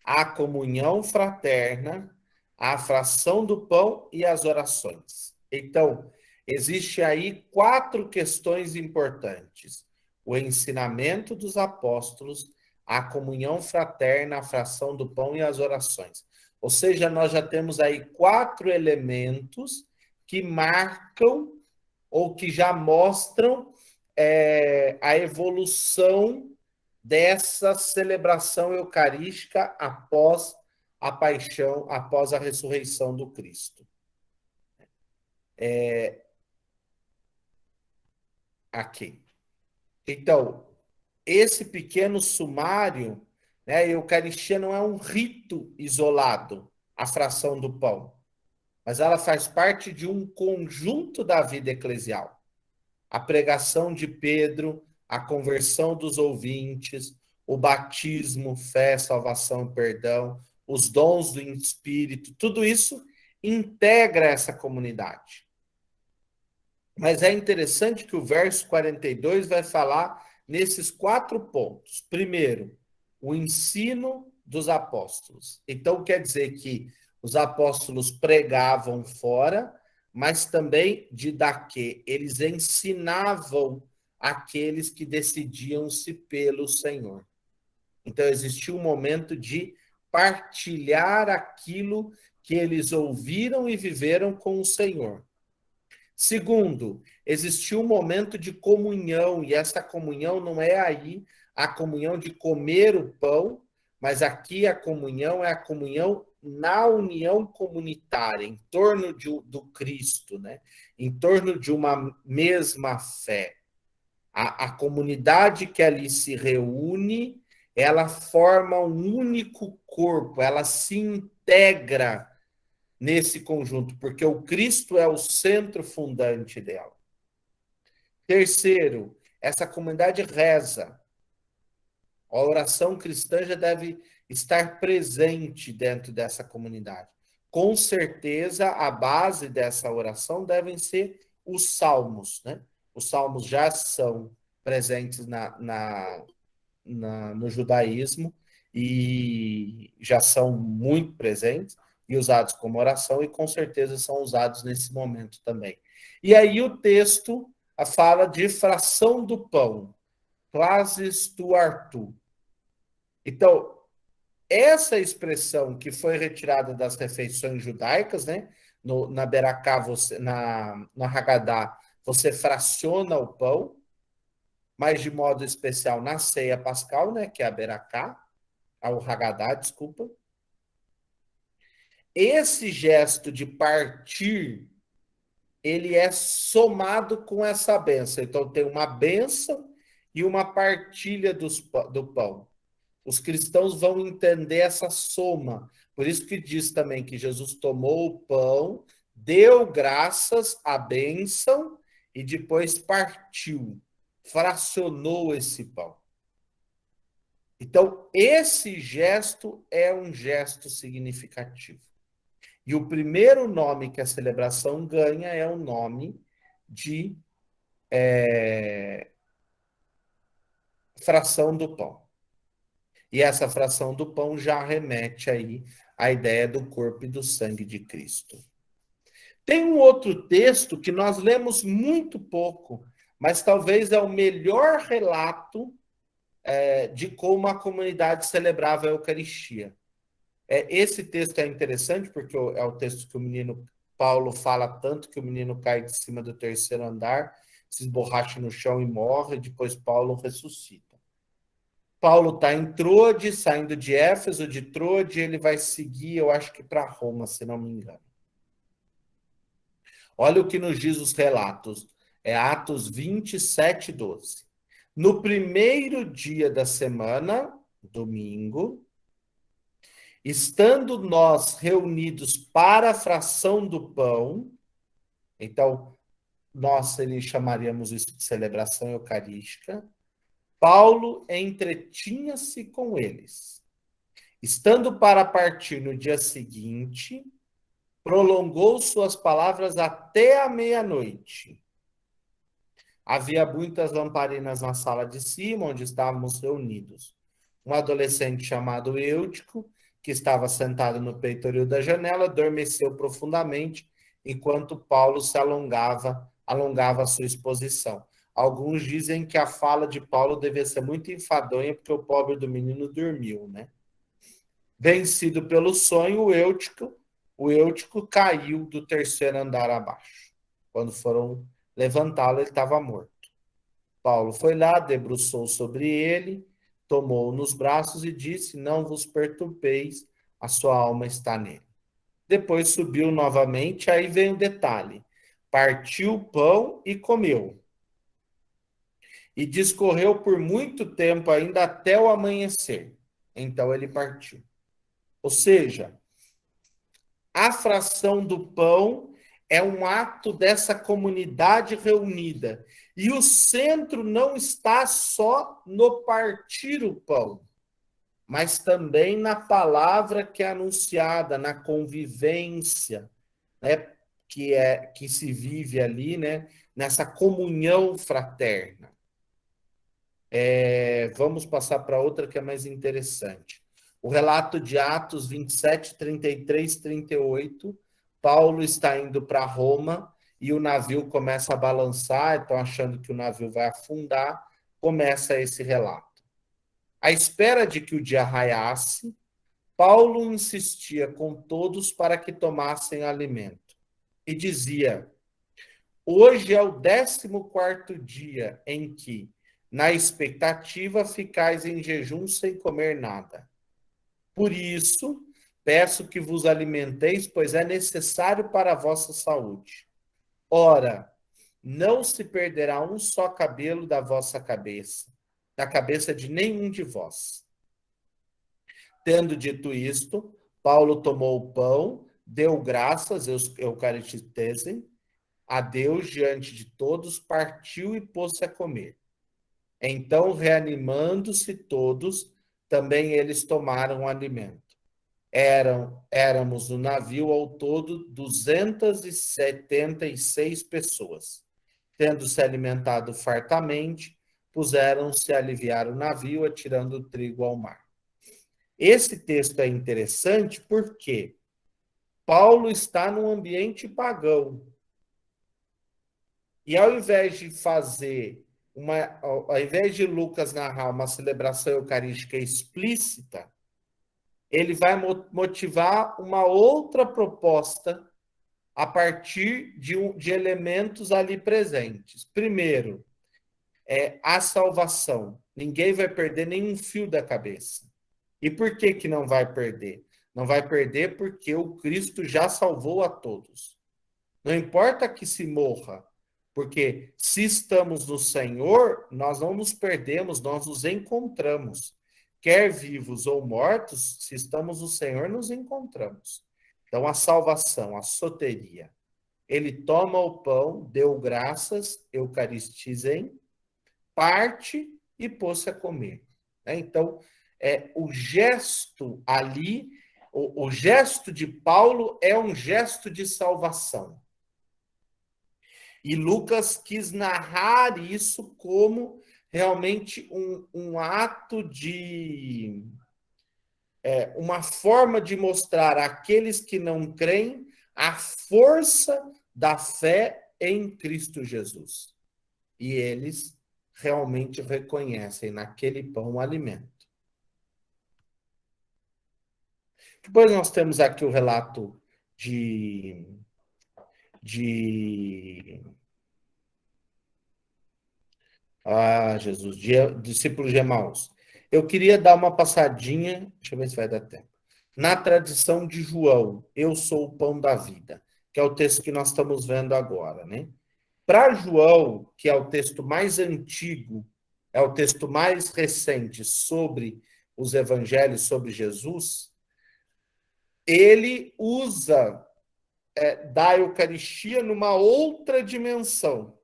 à comunhão fraterna, à fração do pão e às orações. Então, existe aí 4 questões importantes: o ensinamento dos apóstolos, a comunhão fraterna, a fração do pão e as orações. Ou seja, nós já temos aí 4 elementos que marcam ou que já mostram a evolução dessa celebração eucarística após a paixão, após a ressurreição do Cristo. Aqui. Então, esse pequeno sumário, né, a Eucaristia não é um rito isolado, a fração do pão, mas ela faz parte de um conjunto da vida eclesial. A pregação de Pedro, a conversão dos ouvintes, o batismo, fé, salvação, perdão, os dons do Espírito, tudo isso integra essa comunidade. Mas é interessante que o verso 42 vai falar nesses 4 pontos. Primeiro, o ensino dos apóstolos. Então, quer dizer que os apóstolos pregavam fora, mas também didaquê, eles ensinavam aqueles que decidiam-se pelo Senhor. Então, existia um momento de partilhar aquilo que eles ouviram e viveram com o Senhor. Segundo, existiu um momento de comunhão, e essa comunhão não é aí a comunhão de comer o pão, mas aqui a comunhão é a comunhão na união comunitária, em torno do Cristo, né? Em torno de uma mesma fé. A comunidade que ali se reúne, ela forma um único corpo, ela se integra nesse conjunto, porque o Cristo é o centro fundante dela. Terceiro, essa comunidade reza. A oração cristã já deve estar presente dentro dessa comunidade. Com certeza, a base dessa oração devem ser os salmos, né? Os salmos já são presentes no judaísmo e já são muito presentes e usados como oração e com certeza são usados nesse momento também. E aí o texto fala de fração do pão, clases tu artu. Então, essa expressão que foi retirada das refeições judaicas, né? Na Beracá, na Hagadá, você fraciona o pão, mas de modo especial na ceia pascal, né? Que é a Beracá, o Hagadá, desculpa. Esse gesto de partir, ele é somado com essa benção. Então, tem uma benção e uma partilha do pão. Os cristãos vão entender essa soma. Por isso que diz também que Jesus tomou o pão, deu graças à bênção e depois partiu, fracionou esse pão. Então, esse gesto é um gesto significativo. E o primeiro nome que a celebração ganha é o nome de fração do pão. E essa fração do pão já remete aí à ideia do corpo e do sangue de Cristo. Tem um outro texto que nós lemos muito pouco, mas talvez é o melhor relato de como a comunidade celebrava a Eucaristia. Esse texto é interessante porque é o texto que o menino Paulo fala tanto que o menino cai de cima do terceiro andar, se esborracha no chão e morre, depois Paulo ressuscita. Paulo está em Troade, saindo de Éfeso, de Troade, ele vai seguir, eu acho que para Roma, se não me engano. Olha o que nos diz os relatos, é Atos 27, 12. No primeiro dia da semana, domingo, estando nós reunidos para a fração do pão, então, nós chamaríamos isso de celebração eucarística, Paulo entretinha-se com eles. Estando para partir no dia seguinte, prolongou suas palavras até a meia-noite. Havia muitas lamparinas na sala de cima, onde estávamos reunidos. Um adolescente chamado Eutico, que estava sentado no peitoril da janela, adormeceu profundamente, enquanto Paulo se alongava a sua exposição. Alguns dizem que a fala de Paulo devia ser muito enfadonha, porque o pobre do menino dormiu, né? Vencido pelo sonho, o Eutico caiu do terceiro andar abaixo. Quando foram levantá-lo, ele estava morto. Paulo foi lá, debruçou sobre ele, tomou-o nos braços e disse: não vos perturbeis, a sua alma está nele. Depois subiu novamente, aí vem o detalhe. Partiu o pão e comeu. E discorreu por muito tempo ainda até o amanhecer. Então ele partiu. Ou seja, a fração do pão é um ato dessa comunidade reunida. E o centro não está só no partir o pão, mas também na palavra que é anunciada, na convivência, né, que se vive ali, né, nessa comunhão fraterna. Vamos passar para outra que é mais interessante. O relato de Atos 27, 33, 38, Paulo está indo para Roma e o navio começa a balançar, estão achando que o navio vai afundar, começa esse relato. À espera de que o dia raiasse, Paulo insistia com todos para que tomassem alimento. E dizia: hoje é o 14º dia em que, na expectativa, ficais em jejum sem comer nada. Por isso, peço que vos alimenteis, pois é necessário para a vossa saúde. Ora, não se perderá um só cabelo da vossa cabeça, da cabeça de nenhum de vós. Tendo dito isto, Paulo tomou o pão, deu graças, eucaristesen, a Deus diante de todos, partiu e pôs-se a comer. Então, reanimando-se todos, também eles tomaram alimento. Éramos no navio ao todo 276 pessoas. Tendo se alimentado fartamente, puseram-se a aliviar o navio, atirando o trigo ao mar. Esse texto é interessante porque Paulo está num ambiente pagão. E ao invés de ao invés de Lucas narrar uma celebração eucarística explícita, ele vai motivar uma outra proposta a partir de elementos ali presentes. Primeiro, a salvação. Ninguém vai perder nenhum fio da cabeça. E por que não vai perder? Não vai perder porque o Cristo já salvou a todos. Não importa que se morra, porque se estamos no Senhor, nós não nos perdemos, nós nos encontramos. Quer vivos ou mortos, se estamos no Senhor, nos encontramos. Então, a salvação, a soteria. Ele toma o pão, deu graças, eucaristizem, parte e pôs-se a comer. Então, o gesto ali, o gesto de Paulo é um gesto de salvação. E Lucas quis narrar isso como realmente um ato de... uma forma de mostrar àqueles que não creem a força da fé em Cristo Jesus. E eles realmente reconhecem naquele pão o alimento. Depois nós temos aqui o relato de Jesus, discípulos de Emaús. Eu queria dar uma passadinha, deixa eu ver se vai dar tempo. Na tradição de João, eu sou o pão da vida, que é o texto que nós estamos vendo agora, né? Para João, que é o texto mais antigo, é o texto mais recente sobre os evangelhos, sobre Jesus, ele usa da Eucaristia numa outra dimensão.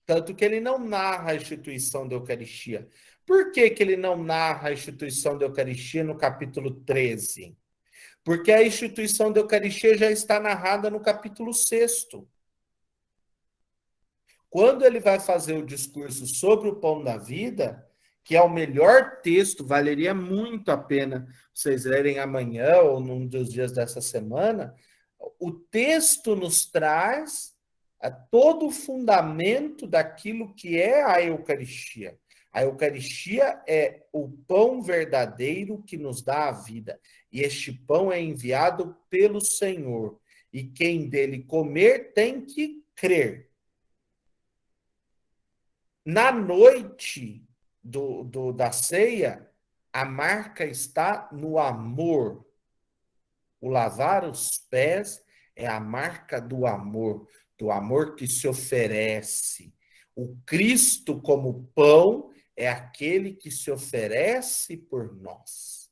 Tanto que ele não narra a instituição da Eucaristia. Por que ele não narra a instituição da Eucaristia no capítulo 13? Porque a instituição da Eucaristia já está narrada no capítulo 6. Quando ele vai fazer o discurso sobre o pão da vida, que é o melhor texto, valeria muito a pena vocês lerem amanhã ou num dos dias dessa semana, o texto nos traz todo o fundamento daquilo que é a Eucaristia. A Eucaristia é o pão verdadeiro que nos dá a vida. E este pão é enviado pelo Senhor. E quem dele comer tem que crer. Na noite da ceia, a marca está no amor. O lavar os pés é a marca do amor que se oferece. O Cristo como pão é aquele que se oferece por nós.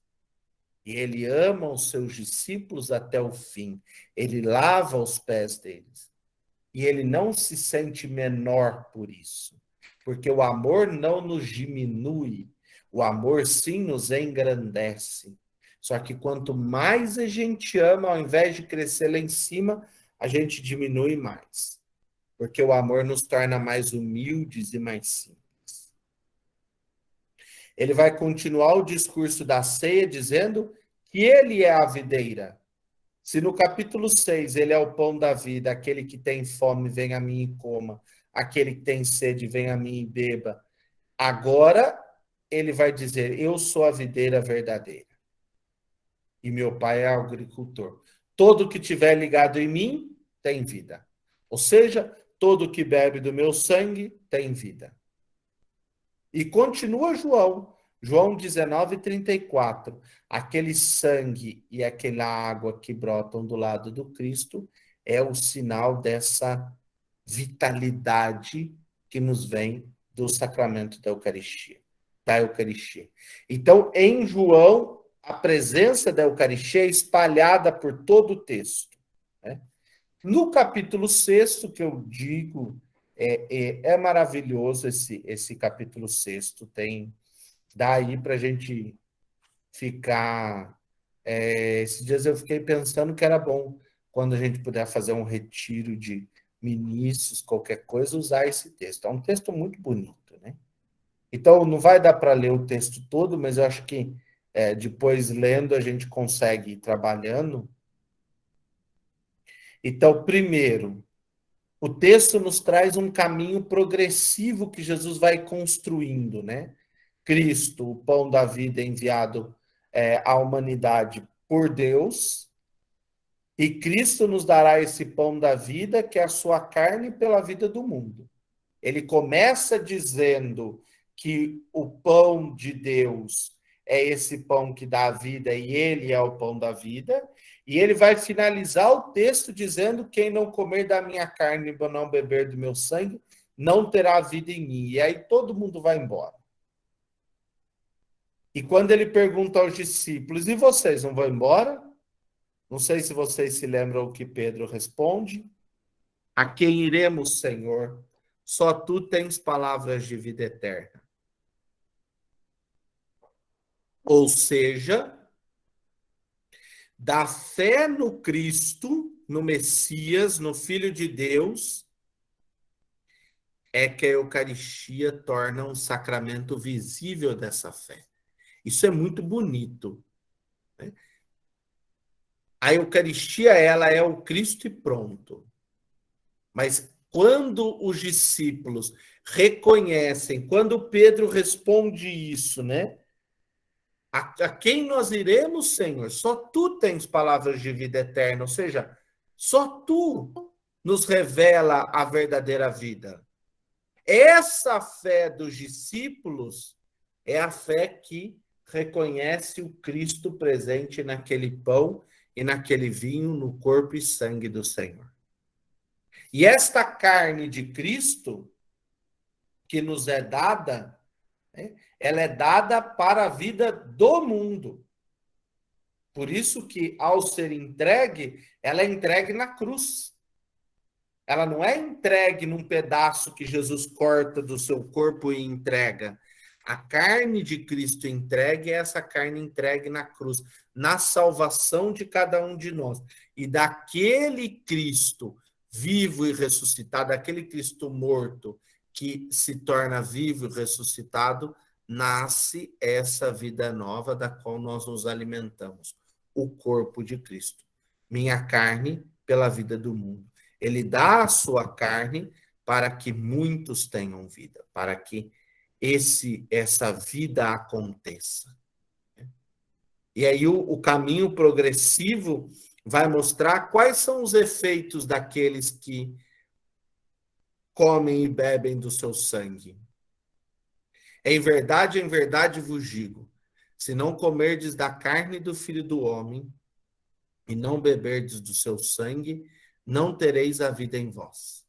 E ele ama os seus discípulos até o fim. Ele lava os pés deles. E ele não se sente menor por isso. Porque o amor não nos diminui. O amor sim nos engrandece. Só que quanto mais a gente ama, ao invés de crescer lá em cima, a gente diminui mais. Porque o amor nos torna mais humildes e mais simples. Ele vai continuar o discurso da ceia dizendo que ele é a videira. Se no capítulo 6 ele é o pão da vida, aquele que tem fome, vem a mim e coma. Aquele que tem sede, vem a mim e beba. Agora ele vai dizer, eu sou a videira verdadeira. E meu pai é agricultor. Todo que tiver ligado em mim tem vida. Ou seja, todo que bebe do meu sangue tem vida. E continua João 19:34. Aquele sangue e aquela água que brotam do lado do Cristo é o sinal dessa vitalidade que nos vem do sacramento da Eucaristia. Então, em João, a presença da Eucaristia é espalhada por todo o texto, né? No capítulo 6, que eu digo, é maravilhoso esse capítulo 6, dá aí para a gente ficar... esses dias eu fiquei pensando que era bom, quando a gente puder fazer um retiro de ministros, qualquer coisa, usar esse texto. É um texto muito bonito, né? Então, não vai dar para ler o texto todo, mas eu acho que depois, lendo, a gente consegue ir trabalhando. Então, primeiro, o texto nos traz um caminho progressivo que Jesus vai construindo, né? Cristo, o pão da vida enviado à humanidade por Deus, e Cristo nos dará esse pão da vida, que é a sua carne pela vida do mundo. Ele começa dizendo que o pão de Deus é esse pão que dá a vida e ele é o pão da vida. E ele vai finalizar o texto dizendo: quem não comer da minha carne e não beber do meu sangue, não terá vida em mim. E aí todo mundo vai embora. E quando ele pergunta aos discípulos: e vocês não vão embora? Não sei se vocês se lembram o que Pedro responde. A quem iremos, Senhor? Só tu tens palavras de vida eterna. Ou seja, da fé no Cristo, no Messias, no Filho de Deus, é que a Eucaristia torna um sacramento visível dessa fé. Isso é muito bonito, né? A Eucaristia, ela é o Cristo e pronto. Mas quando os discípulos reconhecem, quando Pedro responde isso, né? A quem nós iremos, Senhor? Só tu tens palavras de vida eterna, ou seja, só tu nos revela a verdadeira vida. Essa fé dos discípulos é a fé que reconhece o Cristo presente naquele pão e naquele vinho, no corpo e sangue do Senhor. E esta carne de Cristo, que nos é dada, né, ela é dada para a vida do mundo. Por isso que, ao ser entregue, ela é entregue na cruz. Ela não é entregue num pedaço que Jesus corta do seu corpo e entrega. A carne de Cristo entregue é essa carne entregue na cruz, na salvação de cada um de nós. E daquele Cristo vivo e ressuscitado, daquele Cristo morto que se torna vivo e ressuscitado, nasce essa vida nova da qual nós nos alimentamos, o corpo de Cristo. Minha carne pela vida do mundo. Ele dá a sua carne para que muitos tenham vida, para que essa vida aconteça. E aí o caminho progressivo vai mostrar quais são os efeitos daqueles que comem e bebem do seu sangue. Em verdade vos digo, se não comerdes da carne do Filho do Homem e não beberdes do seu sangue, não tereis a vida em vós.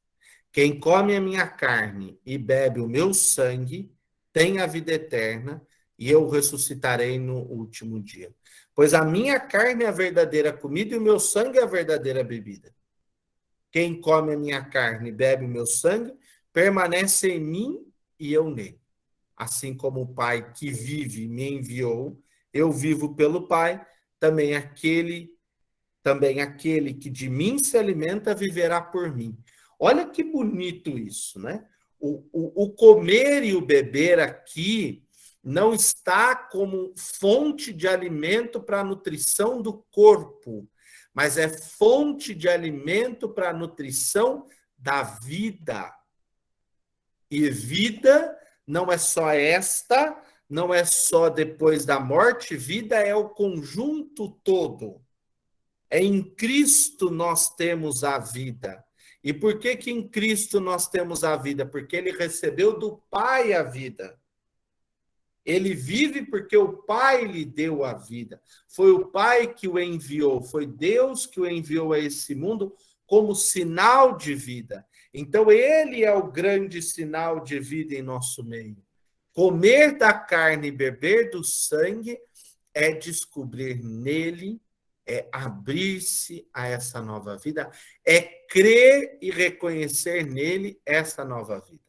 Quem come a minha carne e bebe o meu sangue tem a vida eterna, e eu ressuscitarei no último dia. Pois a minha carne é a verdadeira comida e o meu sangue é a verdadeira bebida. Quem come a minha carne e bebe o meu sangue, permanece em mim e eu nele. Assim como o Pai que vive me enviou, eu vivo pelo Pai, também aquele que de mim se alimenta viverá por mim. Olha que bonito isso, né? O comer e o beber aqui não está como fonte de alimento para a nutrição do corpo, mas é fonte de alimento para a nutrição da vida. E vida não é só esta, não é só depois da morte, vida é o conjunto todo. Em Cristo nós temos a vida. E por que que em Cristo nós temos a vida? Porque ele recebeu do Pai a vida. Ele vive porque o Pai lhe deu a vida. Foi o Pai que o enviou, foi Deus que o enviou a esse mundo como sinal de vida. Então ele é o grande sinal de vida em nosso meio. Comer da carne e beber do sangue é descobrir nele, é abrir-se a essa nova vida, é crer e reconhecer nele essa nova vida.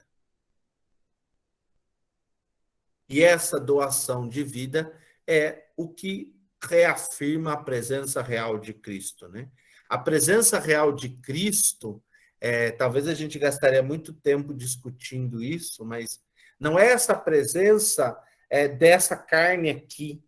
E essa doação de vida é o que reafirma a presença real de Cristo, né? A presença real de Cristo, talvez a gente gastaria muito tempo discutindo isso, mas não é essa presença dessa carne aqui,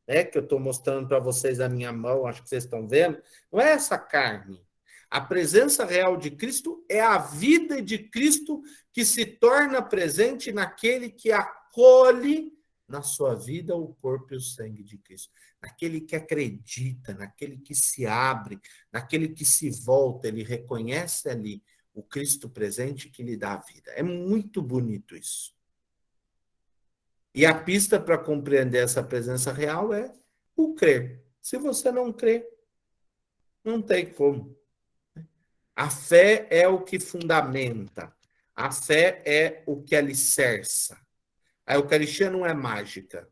né, que eu estou mostrando para vocês a minha mão, acho que vocês estão vendo, não é essa carne. A presença real de Cristo é a vida de Cristo que se torna presente naquele que acolhe na sua vida o corpo e o sangue de Cristo. Naquele que acredita, naquele que se abre, naquele que se volta, ele reconhece ali o Cristo presente que lhe dá a vida. É muito bonito isso. E a pista para compreender essa presença real é o crer. Se você não crê, não tem como. A fé é o que fundamenta. A fé é o que alicerça. A Eucaristia não é mágica.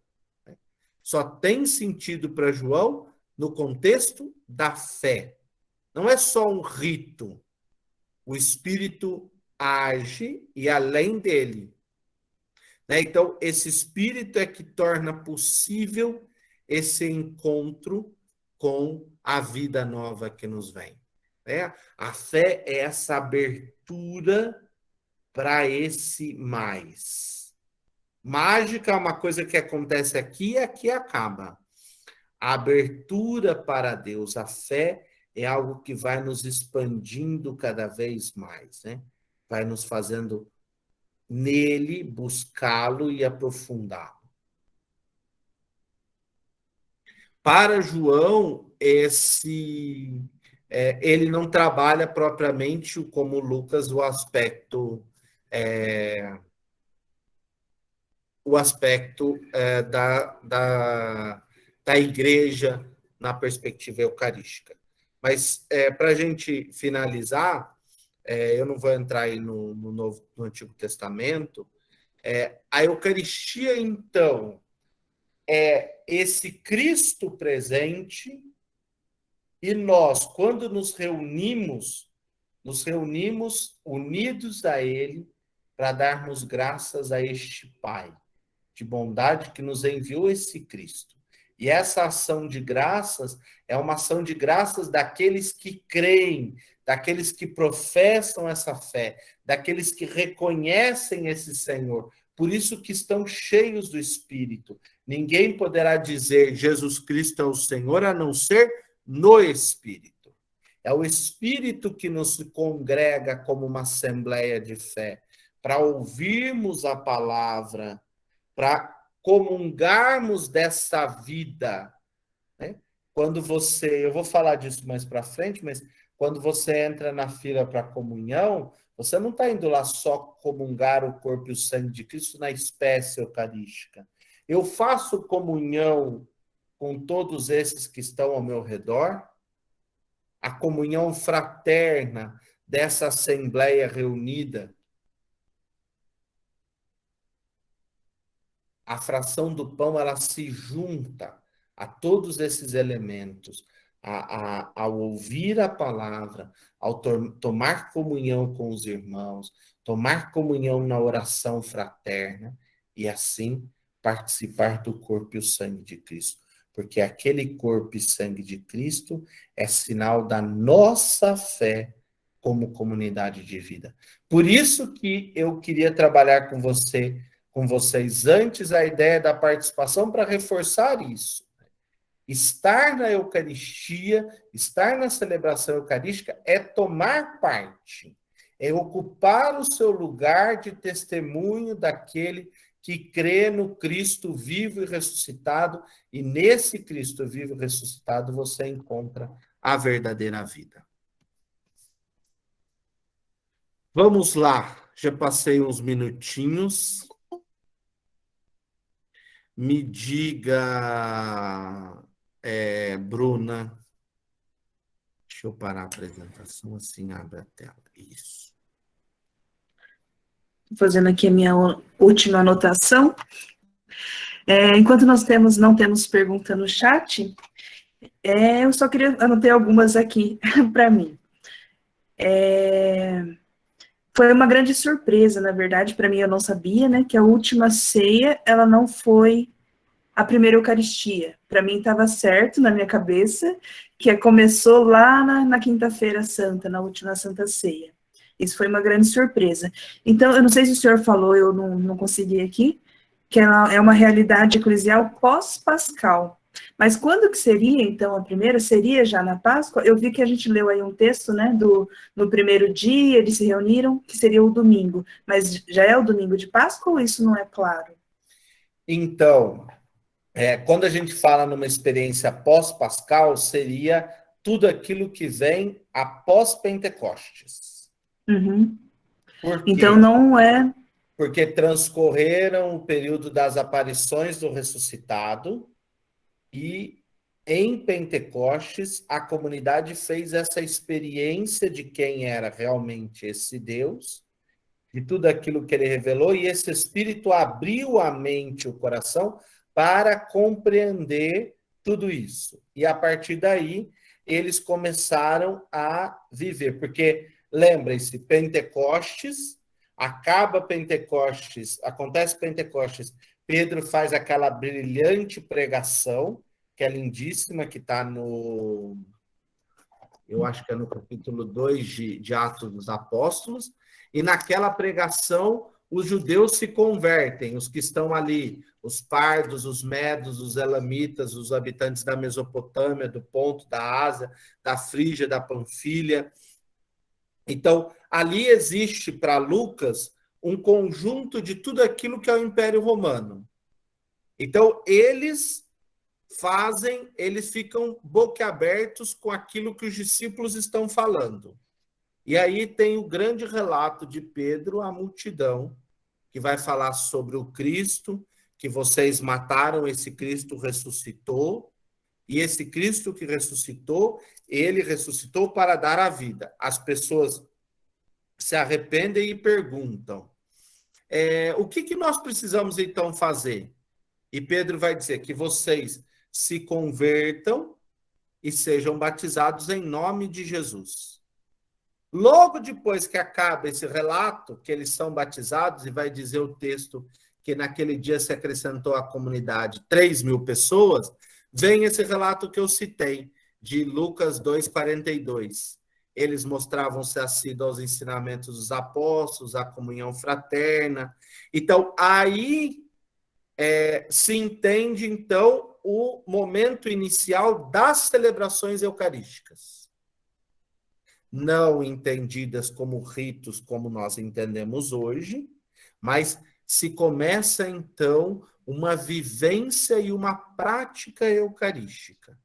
Só tem sentido para João no contexto da fé. Não é só um rito. O Espírito age e além dele. Então, esse Espírito é que torna possível esse encontro com a vida nova que nos vem. A fé é essa abertura para esse mais. Mágica é uma coisa que acontece aqui e aqui acaba. A abertura para Deus, a fé é algo que vai nos expandindo cada vez mais, né? Vai nos fazendo nele, buscá-lo e aprofundá-lo. Para João, ele não trabalha propriamente, como Lucas, o aspecto da igreja na perspectiva eucarística. Mas, para a gente finalizar, eu não vou entrar aí no Antigo Testamento, a Eucaristia, então, é esse Cristo presente, e nós, quando nos reunimos unidos a Ele para darmos graças a este Pai de bondade que nos enviou esse Cristo. E essa ação de graças é uma ação de graças daqueles que creem, daqueles que professam essa fé, daqueles que reconhecem esse Senhor. Por isso que estão cheios do Espírito. Ninguém poderá dizer Jesus Cristo é o Senhor a não ser no Espírito. É o Espírito que nos congrega como uma assembleia de fé, para ouvirmos a palavra, para comungarmos dessa vida. Né? Eu vou falar disso mais para frente, mas quando você entra na fila para comunhão, você não está indo lá só comungar o corpo e o sangue de Cristo na espécie eucarística. Eu faço comunhão com todos esses que estão ao meu redor, a comunhão fraterna dessa assembleia reunida. A fração do pão, ela se junta a todos esses elementos, ao ouvir a palavra, ao tomar comunhão com os irmãos, tomar comunhão na oração fraterna e assim participar do corpo e o sangue de Cristo. Porque aquele corpo e sangue de Cristo é sinal da nossa fé como comunidade de vida. Por isso que eu queria trabalhar com vocês antes a ideia da participação para reforçar isso. Estar na Eucaristia, estar na celebração eucarística é tomar parte, é ocupar o seu lugar de testemunho daquele que crê no Cristo vivo e ressuscitado, e nesse Cristo vivo e ressuscitado você encontra a verdadeira vida. Vamos lá, já passei uns minutinhos. Me diga, Bruna, deixa eu parar a apresentação, assim abre a tela. Isso. Fazendo aqui a minha última anotação. Enquanto não temos pergunta no chat, eu só queria anotar algumas aqui para mim. Foi uma grande surpresa, na verdade, para mim, eu não sabia, né, que a última ceia, ela não foi a primeira Eucaristia. Para mim estava certo na minha cabeça, que começou lá na Quinta-feira Santa, na última Santa Ceia. Isso foi uma grande surpresa. Então, eu não sei se o senhor falou, eu não consegui aqui, que ela é uma realidade eclesial pós-pascal. Mas quando que seria, então, a primeira? Seria já na Páscoa? Eu vi que a gente leu aí um texto, né, no primeiro dia, eles se reuniram, que seria o domingo. Mas já é o domingo de Páscoa ou isso não é claro? Então, quando a gente fala numa experiência pós-pascal, seria tudo aquilo que vem após Pentecostes. Uhum. Por Então, quê? não é... Porque transcorreram o período das aparições do ressuscitado e em Pentecostes a comunidade fez essa experiência de quem era realmente esse Deus, de tudo aquilo que ele revelou, e esse Espírito abriu a mente e o coração para compreender tudo isso. E a partir daí, eles começaram a viver, porque lembrem-se, Pentecostes, acaba Pentecostes, acontece Pentecostes, Pedro faz aquela brilhante pregação, que é lindíssima, que está no, eu acho que é no capítulo 2 de Atos dos Apóstolos, e naquela pregação os judeus se convertem, os que estão ali, os pardos, os medos, os elamitas, os habitantes da Mesopotâmia, do Ponto, da Ásia, da Frígia, da Panfilha. Então, ali existe para Lucas um conjunto de tudo aquilo que é o Império Romano. Então, eles ficam boquiabertos com aquilo que os discípulos estão falando. E aí tem o grande relato de Pedro à multidão, que vai falar sobre o Cristo, que vocês mataram, esse Cristo ressuscitou, e esse Cristo que ressuscitou, ele ressuscitou para dar a vida. As pessoas se arrependem e perguntam, o que nós precisamos então fazer? E Pedro vai dizer que vocês se convertam e sejam batizados em nome de Jesus. Logo depois que acaba esse relato, que eles são batizados, e vai dizer o texto que naquele dia se acrescentou à comunidade 3.000 pessoas, vem esse relato que eu citei, de Lucas 2,42. Eles mostravam-se assíduos aos ensinamentos dos apóstolos, à comunhão fraterna. Então, aí se entende, então, o momento inicial das celebrações eucarísticas. Não entendidas como ritos como nós entendemos hoje, mas se começa, então, uma vivência e uma prática eucarística.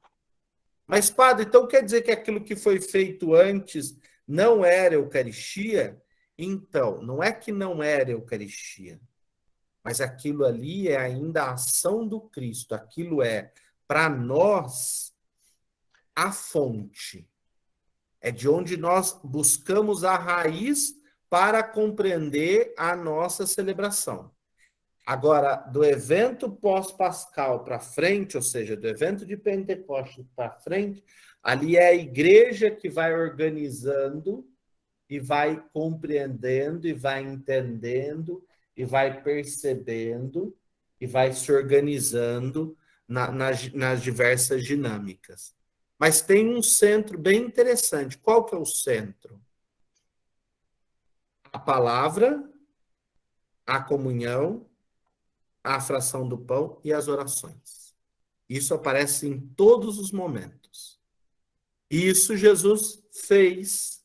Mas, padre, então quer dizer que aquilo que foi feito antes não era Eucaristia? Então, não é que não era Eucaristia, mas aquilo ali é ainda a ação do Cristo, aquilo é, para nós, a fonte. É de onde nós buscamos a raiz para compreender a nossa celebração. Agora, do evento pós-pascal para frente, ou seja, do evento de Pentecostes para frente, ali é a igreja que vai organizando e vai compreendendo e vai entendendo e vai percebendo e vai se organizando nas diversas dinâmicas. Mas tem um centro bem interessante. Qual que é o centro? A palavra, a comunhão, a fração do pão e as orações. Isso aparece em todos os momentos. E isso Jesus fez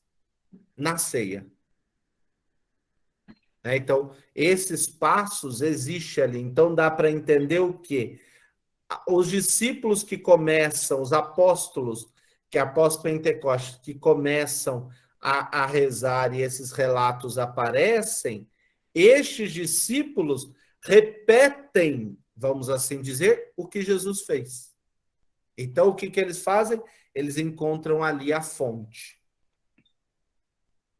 na ceia. Então, esses passos existem ali. Então, dá para entender o quê? Os discípulos que começam, os apóstolos, que após Pentecostes, que começam a rezar e esses relatos aparecem, estes discípulos repetem, vamos assim dizer, o que Jesus fez. Então, o que eles fazem? Eles encontram ali a fonte.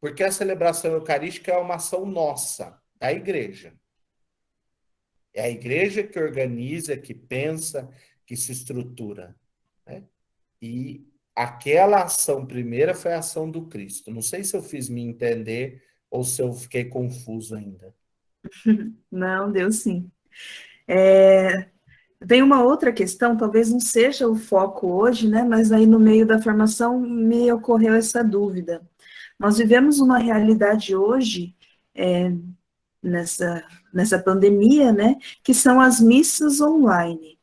Porque a celebração eucarística é uma ação nossa, da igreja. É a igreja que organiza, que pensa, que se estrutura, né? E aquela ação primeira foi a ação do Cristo. Não sei se eu fiz me entender ou se eu fiquei confuso ainda. Não, deu sim. Tem uma outra questão, talvez não seja o foco hoje, né? Mas aí no meio da formação me ocorreu essa dúvida. Nós vivemos uma realidade hoje, nessa, nessa pandemia, né? Que são as missas online.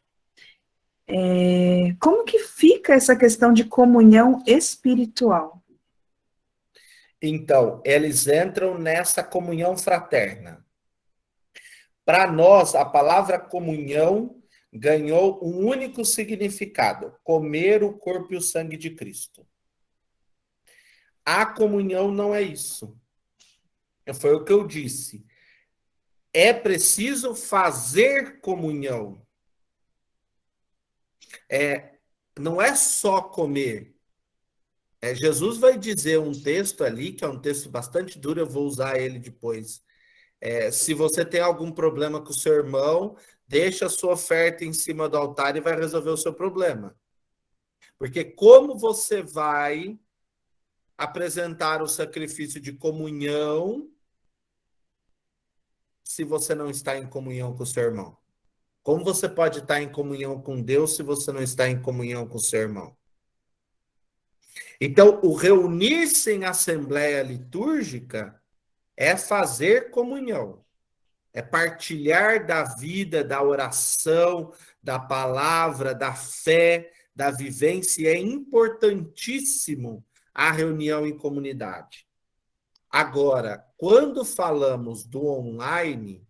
Como que fica essa questão de comunhão espiritual? Então, eles entram nessa comunhão fraterna. Para nós, a palavra comunhão ganhou um único significado: comer o corpo e o sangue de Cristo. A comunhão não é isso. Foi o que eu disse. É preciso fazer comunhão. Não é só comer. Jesus vai dizer um texto ali, que é um texto bastante duro, eu vou usar ele depois. Se você tem algum problema com o seu irmão, deixa a sua oferta em cima do altar e vai resolver o seu problema. Porque como você vai apresentar o sacrifício de comunhão se você não está em comunhão com o seu irmão? Como você pode estar em comunhão com Deus se você não está em comunhão com o seu irmão? Então, o reunir-se em assembleia litúrgica é fazer comunhão, é partilhar da vida, da oração, da palavra, da fé, da vivência. É importantíssimo a reunião em comunidade. Agora, quando falamos do online,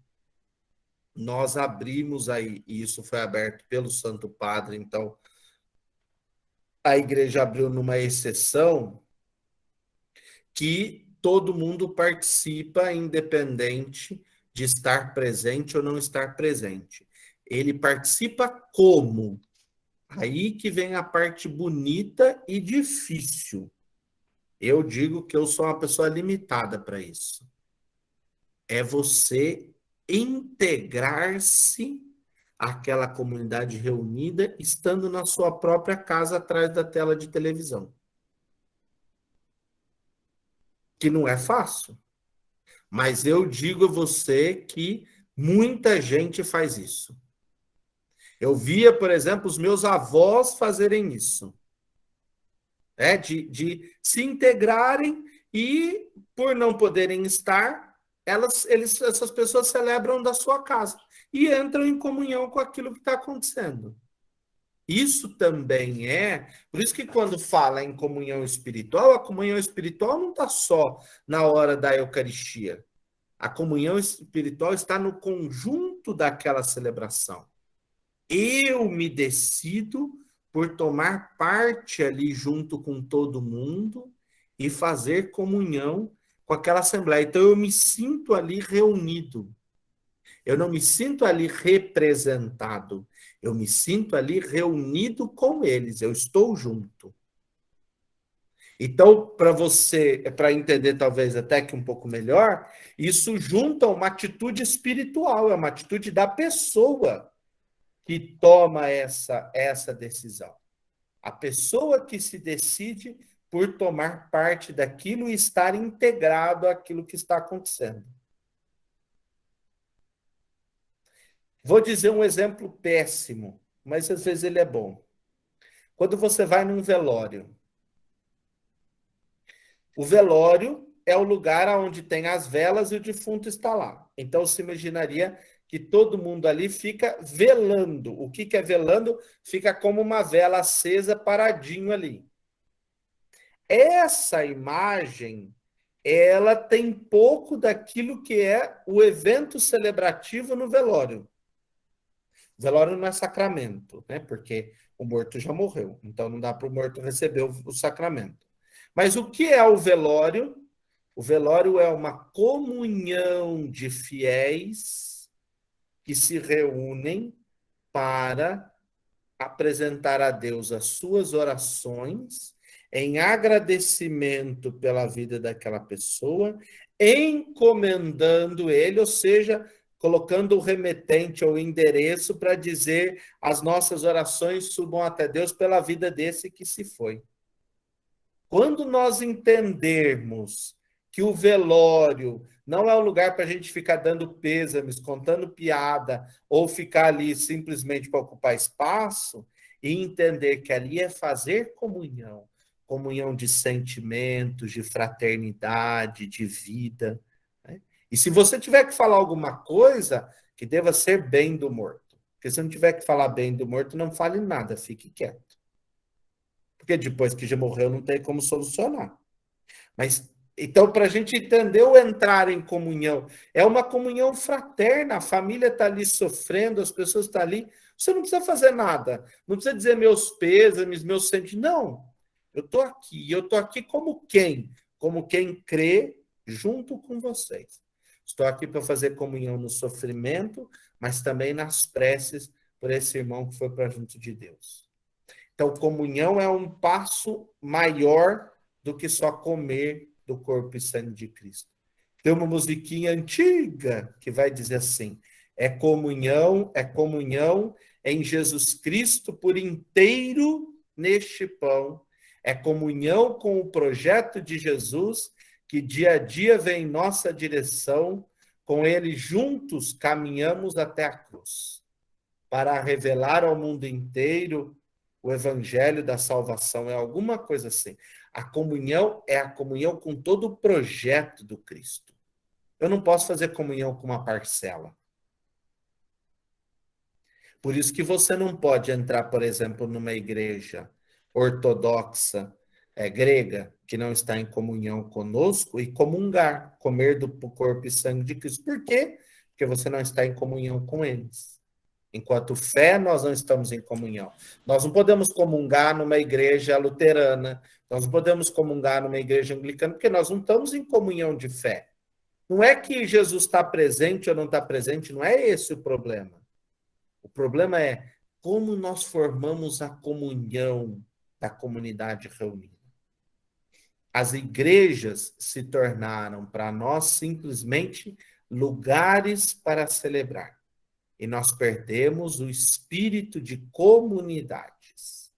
nós abrimos aí, e isso foi aberto pelo Santo Padre, então a igreja abriu numa exceção que todo mundo participa, independente de estar presente ou não estar presente. Ele participa como? Aí que vem a parte bonita e difícil. Eu digo que eu sou uma pessoa limitada para isso. É você integrar-se àquela comunidade reunida, estando na sua própria casa, atrás da tela de televisão. Que não é fácil. Mas eu digo a você que muita gente faz isso. Eu via, por exemplo, os meus avós fazerem isso. De se integrarem e, por não poderem estar, essas pessoas celebram da sua casa e entram em comunhão com aquilo que está acontecendo. Isso também por isso que quando fala em comunhão espiritual, a comunhão espiritual não está só na hora da Eucaristia. A comunhão espiritual está no conjunto daquela celebração. Eu me decido por tomar parte ali junto com todo mundo e fazer comunhão com aquela assembleia. Então eu me sinto ali reunido. Eu não me sinto ali representado. Eu me sinto ali reunido com eles. Eu estou junto. Então, para entender talvez até que um pouco melhor, isso junta uma atitude espiritual, é uma atitude da pessoa que toma essa decisão. A pessoa que se decide por tomar parte daquilo e estar integrado àquilo que está acontecendo. Vou dizer um exemplo péssimo, mas às vezes ele é bom. Quando você vai num velório, o velório é o lugar onde tem as velas e o defunto está lá. Então, se imaginaria que todo mundo ali fica velando. O que é velando? Fica como uma vela acesa, paradinho ali. Essa imagem, ela tem pouco daquilo que é o evento celebrativo no velório. O velório não é sacramento, né? Porque o morto já morreu. Então, não dá para o morto receber o sacramento. Mas o que é o velório? O velório é uma comunhão de fiéis que se reúnem para apresentar a Deus as suas orações em agradecimento pela vida daquela pessoa, encomendando ele, ou seja, colocando o remetente ou o endereço para dizer as nossas orações subam até Deus pela vida desse que se foi. Quando nós entendermos que o velório não é um lugar para a gente ficar dando pêsames, contando piada, ou ficar ali simplesmente para ocupar espaço, e entender que ali é fazer comunhão, comunhão de sentimentos, de fraternidade, de vida. Né? E se você tiver que falar alguma coisa, que deva ser bem do morto. Porque se não tiver que falar bem do morto, não fale nada, fique quieto. Porque depois que já morreu, não tem como solucionar. Mas, então, para a gente entender o entrar em comunhão, é uma comunhão fraterna, a família está ali sofrendo, as pessoas estão ali, você não precisa fazer nada, não precisa dizer meus pêsames, meus sentimentos, não. Eu estou aqui como quem? Como quem crê junto com vocês. Estou aqui para fazer comunhão no sofrimento, mas também nas preces por esse irmão que foi para junto de Deus. Então, comunhão é um passo maior do que só comer do corpo e sangue de Cristo. Tem uma musiquinha antiga que vai dizer assim: é comunhão em Jesus Cristo por inteiro neste pão. É comunhão com o projeto de Jesus que dia a dia vem em nossa direção. Com ele juntos caminhamos até a cruz para revelar ao mundo inteiro o evangelho da salvação, é alguma coisa assim. A comunhão é a comunhão com todo o projeto do Cristo. Eu não posso fazer comunhão com uma parcela. Por isso que você não pode entrar, por exemplo, numa igreja ortodoxa, grega, que não está em comunhão conosco, e comungar, comer do corpo e sangue de Cristo. Por quê? Porque você não está em comunhão com eles. Enquanto fé, nós não estamos em comunhão. Nós não podemos comungar numa igreja luterana, nós não podemos comungar numa igreja anglicana, porque nós não estamos em comunhão de fé. Não é que Jesus está presente ou não está presente, não é esse o problema. O problema é como nós formamos a comunhão da comunidade reunida. As igrejas se tornaram para nós simplesmente lugares para celebrar. E nós perdemos o espírito de comunidades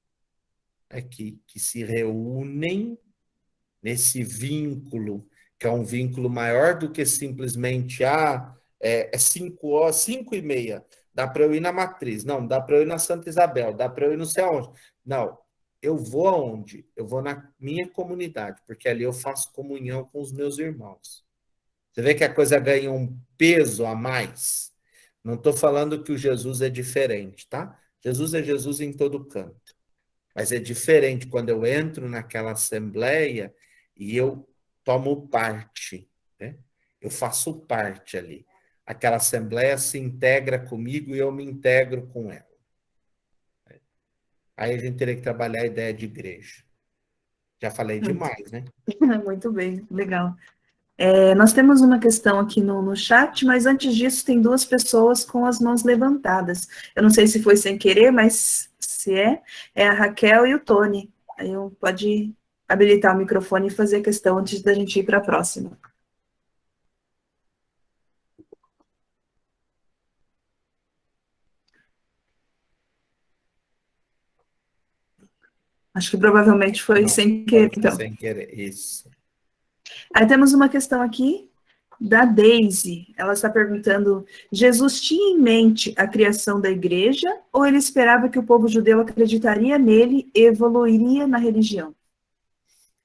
que se reúnem nesse vínculo, que é um vínculo maior do que simplesmente 5h30, dá para eu ir na Matriz, não, dá para eu ir na Santa Isabel, dá para eu ir não sei aonde. Não, eu vou aonde? Eu vou na minha comunidade, porque ali eu faço comunhão com os meus irmãos. Você vê que a coisa ganha um peso a mais. Não estou falando que o Jesus é diferente, tá? Jesus é Jesus em todo canto. Mas é diferente quando eu entro naquela assembleia e eu tomo parte, né? Eu faço parte ali. Aquela assembleia se integra comigo e eu me integro com ela. Aí a gente teria que trabalhar a ideia de igreja. Já falei demais, né? Muito bem, legal. Nós temos uma questão aqui no chat, mas antes disso tem duas pessoas com as mãos levantadas. Eu não sei se foi sem querer, mas se é a Raquel e o Tony. Aí pode habilitar o microfone e fazer a questão antes da gente ir para a próxima. Acho que provavelmente foi Não, sem querer, então. Sem querer, isso. Aí temos uma questão aqui da Daisy. Ela está perguntando: Jesus tinha em mente a criação da igreja ou ele esperava que o povo judeu acreditaria nele e evoluiria na religião?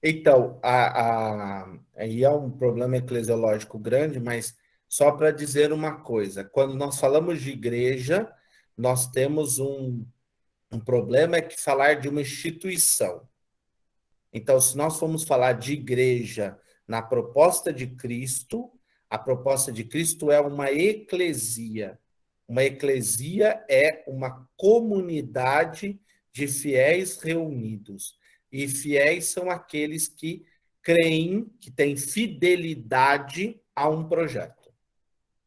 Então, aí é um problema eclesiológico grande, mas só para dizer uma coisa, quando nós falamos de igreja, nós temos um problema é que falar de uma instituição. Então, se nós formos falar de igreja na proposta de Cristo, a proposta de Cristo é uma eclesia. Uma eclesia é uma comunidade de fiéis reunidos. E fiéis são aqueles que creem, que têm fidelidade a um projeto.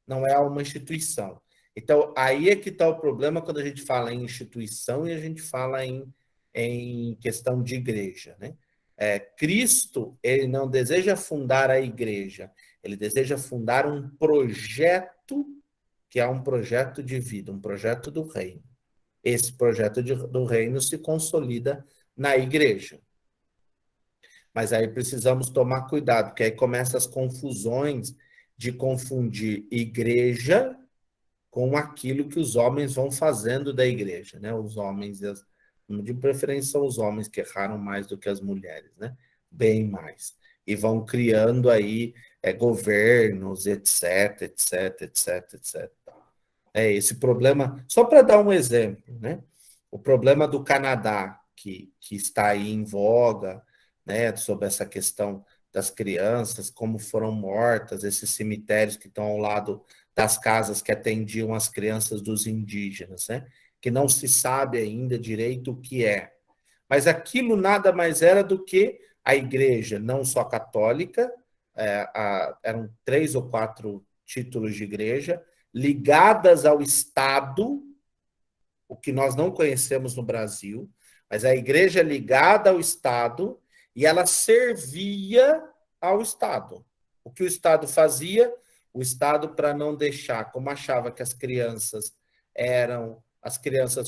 Não é a uma instituição. Então, aí é que está o problema quando a gente fala em instituição e a gente fala em questão de igreja, né? Cristo, ele não deseja fundar a igreja, ele deseja fundar um projeto que é um projeto de vida, um projeto do reino. Esse projeto do reino se consolida na igreja. Mas aí precisamos tomar cuidado, porque aí começam as confusões de confundir igreja com aquilo que os homens vão fazendo da igreja, né? Os homens, de preferência, são os homens que erraram mais do que as mulheres, né? Bem mais. E vão criando aí governos, etc, etc, etc, etc. É esse problema, só para dar um exemplo, né? O problema do Canadá, que está aí em voga, né? Sobre essa questão das crianças, como foram mortas, esses cemitérios que estão ao lado das casas que atendiam as crianças dos indígenas, né? Que não se sabe ainda direito o que é. Mas aquilo nada mais era do que a igreja, não só católica, eram 3 ou 4 títulos de igreja, ligadas ao Estado, o que nós não conhecemos no Brasil, mas a igreja ligada ao Estado, e ela servia ao Estado. O que o Estado fazia? O Estado, para não deixar, como achava que as crianças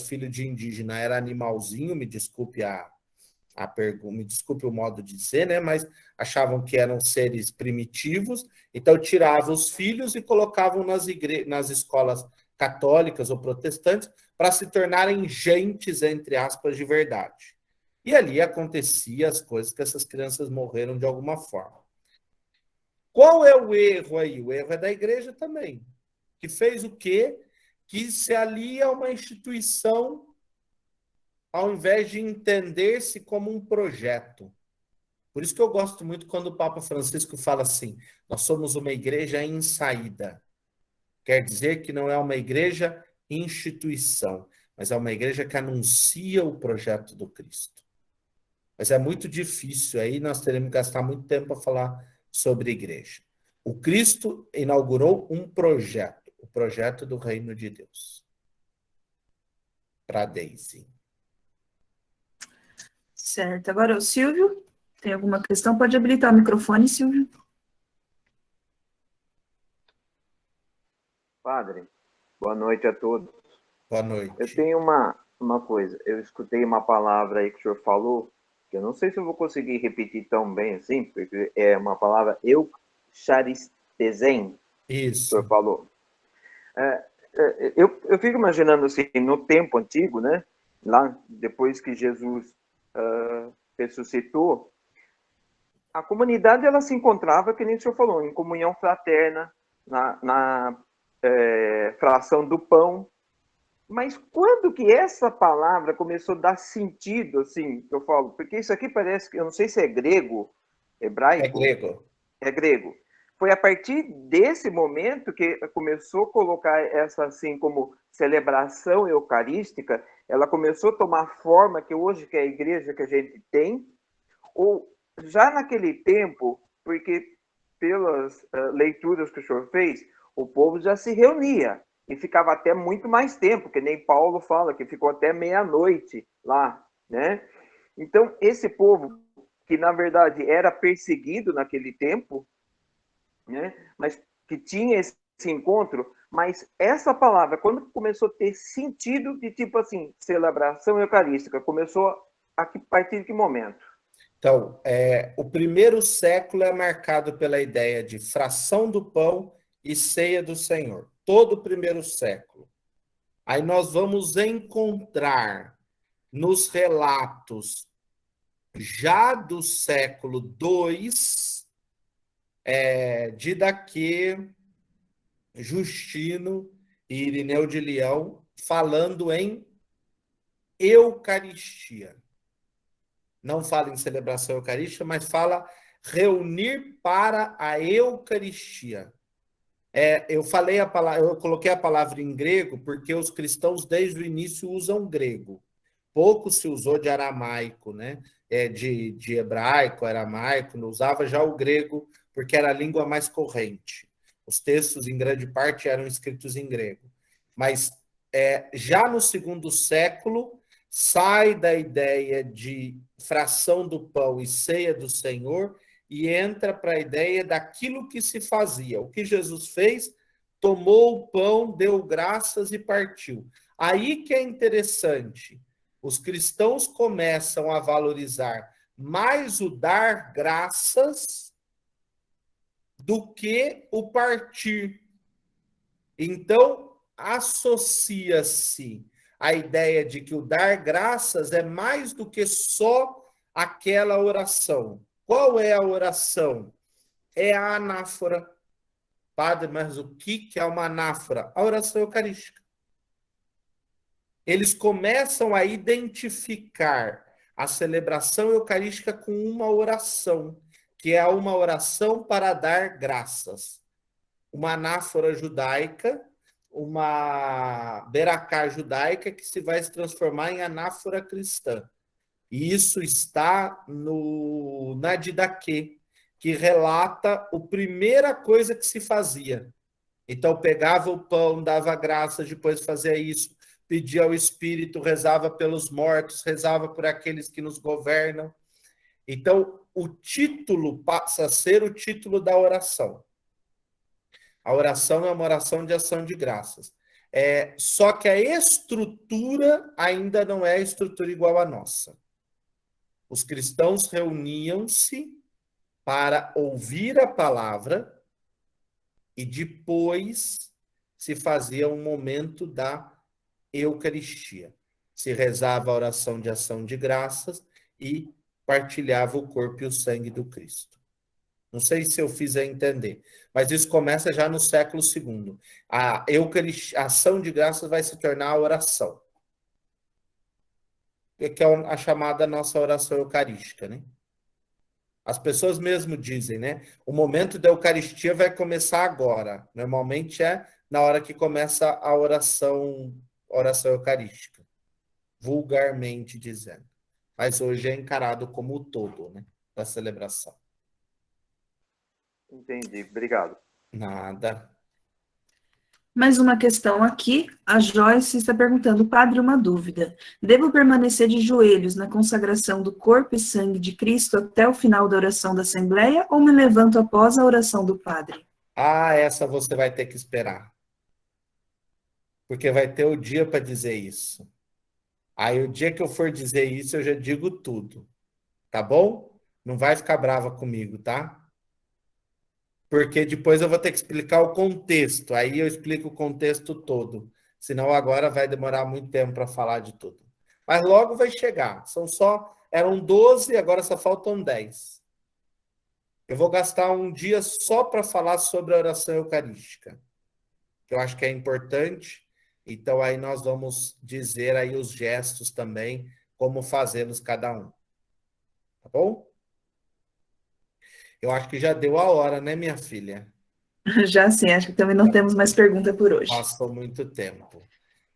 filho de indígena, era animalzinho, me desculpe me desculpe o modo de dizer, né? Mas achavam que eram seres primitivos, então tiravam os filhos e colocavam nas escolas católicas ou protestantes para se tornarem gentes, entre aspas, de verdade. E ali acontecia as coisas que essas crianças morreram de alguma forma. Qual é o erro aí? O erro é da igreja também, que fez o quê? Que se alia a uma instituição ao invés de entender-se como um projeto. Por isso que eu gosto muito quando o Papa Francisco fala assim, nós somos uma igreja em saída. Quer dizer que não é uma igreja instituição, mas é uma igreja que anuncia o projeto do Cristo. Mas é muito difícil, aí nós teremos que gastar muito tempo para falar sobre igreja. O Cristo inaugurou um projeto, o projeto do reino de Deus. Para Daisy. Certo. Agora, o Silvio, tem alguma questão? Pode habilitar o microfone, Silvio. Padre, boa noite a todos. Boa noite. Eu tenho uma coisa, eu escutei uma palavra aí que o senhor falou, que eu não sei se eu vou conseguir repetir tão bem assim, porque é uma palavra eucharistesen, Isso. o senhor falou. Eu fico imaginando assim, no tempo antigo, né, lá depois que Jesus ressuscitou, a comunidade ela se encontrava, que nem o senhor falou, em comunhão fraterna, na fração do pão. Mas quando que essa palavra começou a dar sentido, assim, que eu falo? Porque isso aqui parece que, eu não sei se é grego, hebraico. É grego. É grego. Foi a partir desse momento que começou a colocar essa, assim, como celebração eucarística, ela começou a tomar forma que hoje que é a igreja que a gente tem, ou já naquele tempo, porque pelas leituras que o senhor fez, o povo já se reunia e ficava até muito mais tempo, que nem Paulo fala, que ficou até meia-noite lá, né? Então, esse povo, que na verdade era perseguido naquele tempo, né? Mas que tinha esse encontro, mas essa palavra, quando começou a ter sentido de tipo assim, celebração eucarística, começou a partir de que momento? Então, o primeiro século é marcado pela ideia de fração do pão e ceia do Senhor. Todo o primeiro século. Aí nós vamos encontrar nos relatos já do século II, Didaquê, Justino e Irineu de Leão falando em Eucaristia. Não fala em celebração eucarística, mas fala reunir para a Eucaristia. Eu coloquei a palavra em grego porque os cristãos desde o início usam grego. Pouco se usou de aramaico, né? De hebraico, aramaico, não usava já o grego porque era a língua mais corrente. Os textos, em grande parte, eram escritos em grego. Mas já no segundo século, sai da ideia de fração do pão e ceia do Senhor e entra para a ideia daquilo que se fazia. O que Jesus fez, tomou o pão, deu graças e partiu. Aí que é interessante. Os cristãos começam a valorizar mais o dar graças do que o partir. Então, associa-se a ideia de que o dar graças é mais do que só aquela oração. Qual é a oração? É a anáfora. Padre, mas o que é uma anáfora? A oração eucarística. Eles começam a identificar a celebração eucarística com uma oração, que é uma oração para dar graças. Uma anáfora judaica, uma beracá judaica que se vai se transformar em anáfora cristã. E isso está na Didaquê, que relata a primeira coisa que se fazia. Então, pegava o pão, dava graças, depois fazia isso, pedia ao Espírito, rezava pelos mortos, rezava por aqueles que nos governam. Então, o título passa a ser o título da oração. A oração é uma oração de ação de graças. Só que a estrutura ainda não é a estrutura igual à nossa. Os cristãos reuniam-se para ouvir a palavra e depois se fazia um momento da Eucaristia. Se rezava a oração de ação de graças e partilhava o corpo e o sangue do Cristo. Não sei se eu fiz a entender, mas isso começa já no século II. A ação de graças vai se tornar a oração, que é a chamada nossa oração eucarística, né? As pessoas mesmo dizem, né? O momento da Eucaristia vai começar agora. Normalmente é na hora que começa a oração eucarística, vulgarmente dizendo. Mas hoje é encarado como o todo, né, da celebração. Entendi, obrigado. Nada. Mais uma questão aqui, a Joyce está perguntando, padre, uma dúvida. Devo permanecer de joelhos na consagração do corpo e sangue de Cristo até o final da oração da Assembleia ou me levanto após a oração do padre? Essa você vai ter que esperar. Porque vai ter o dia para dizer isso. Aí o dia que eu for dizer isso, eu já digo tudo. Tá bom? Não vai ficar brava comigo, tá? Porque depois eu vou ter que explicar o contexto. Aí eu explico o contexto todo. Senão agora vai demorar muito tempo para falar de tudo. Mas logo vai chegar. Eram 12, agora só faltam 10. Eu vou gastar um dia só para falar sobre a oração eucarística, que eu acho que é importante. Então aí nós vamos dizer aí os gestos também, como fazê-los cada um. Tá bom? Eu acho que já deu a hora, né, minha filha? Já sim, acho que também não temos mais pergunta por hoje. Passou muito tempo.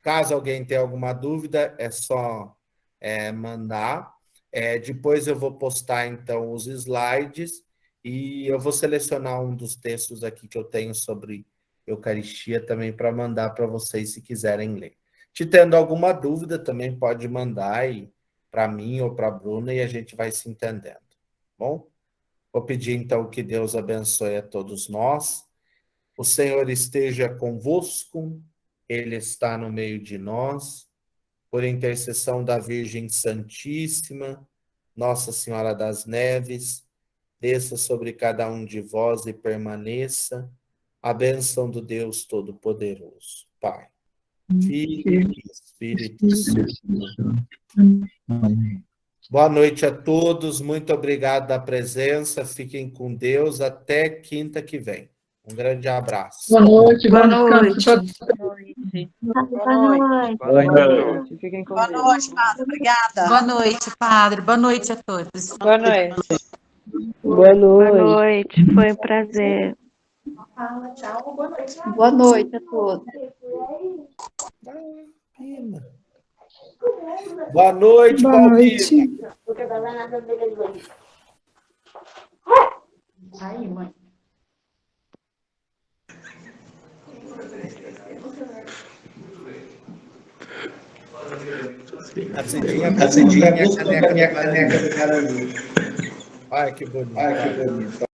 Caso alguém tenha alguma dúvida, é só mandar. Depois eu vou postar, então, os slides e eu vou selecionar um dos textos aqui que eu tenho sobre Eucaristia também para mandar para vocês, se quiserem ler. Se tendo alguma dúvida, também pode mandar para mim ou para a Bruna e a gente vai se entendendo. Tá bom? Vou pedir, então, que Deus abençoe a todos nós. O Senhor esteja convosco, Ele está no meio de nós. Por intercessão da Virgem Santíssima, Nossa Senhora das Neves, desça sobre cada um de vós e permaneça a bênção do Deus Todo-Poderoso, Pai, Filho e Espírito Santo. Boa noite a todos, muito obrigado da presença, fiquem com Deus, até quinta que vem. Um grande abraço. Boa noite, Boa noite. Boa noite. Fiquem com Deus. Boa noite, padre. Obrigada. Boa noite, padre. Boa noite a todos. Boa noite. Boa Boa noite. noite, foi um prazer. Boa noite a todos. Boa noite, Boa noite. Aí, mãe. Acendinha, minha caneca do Carandu. Ai, que bonito.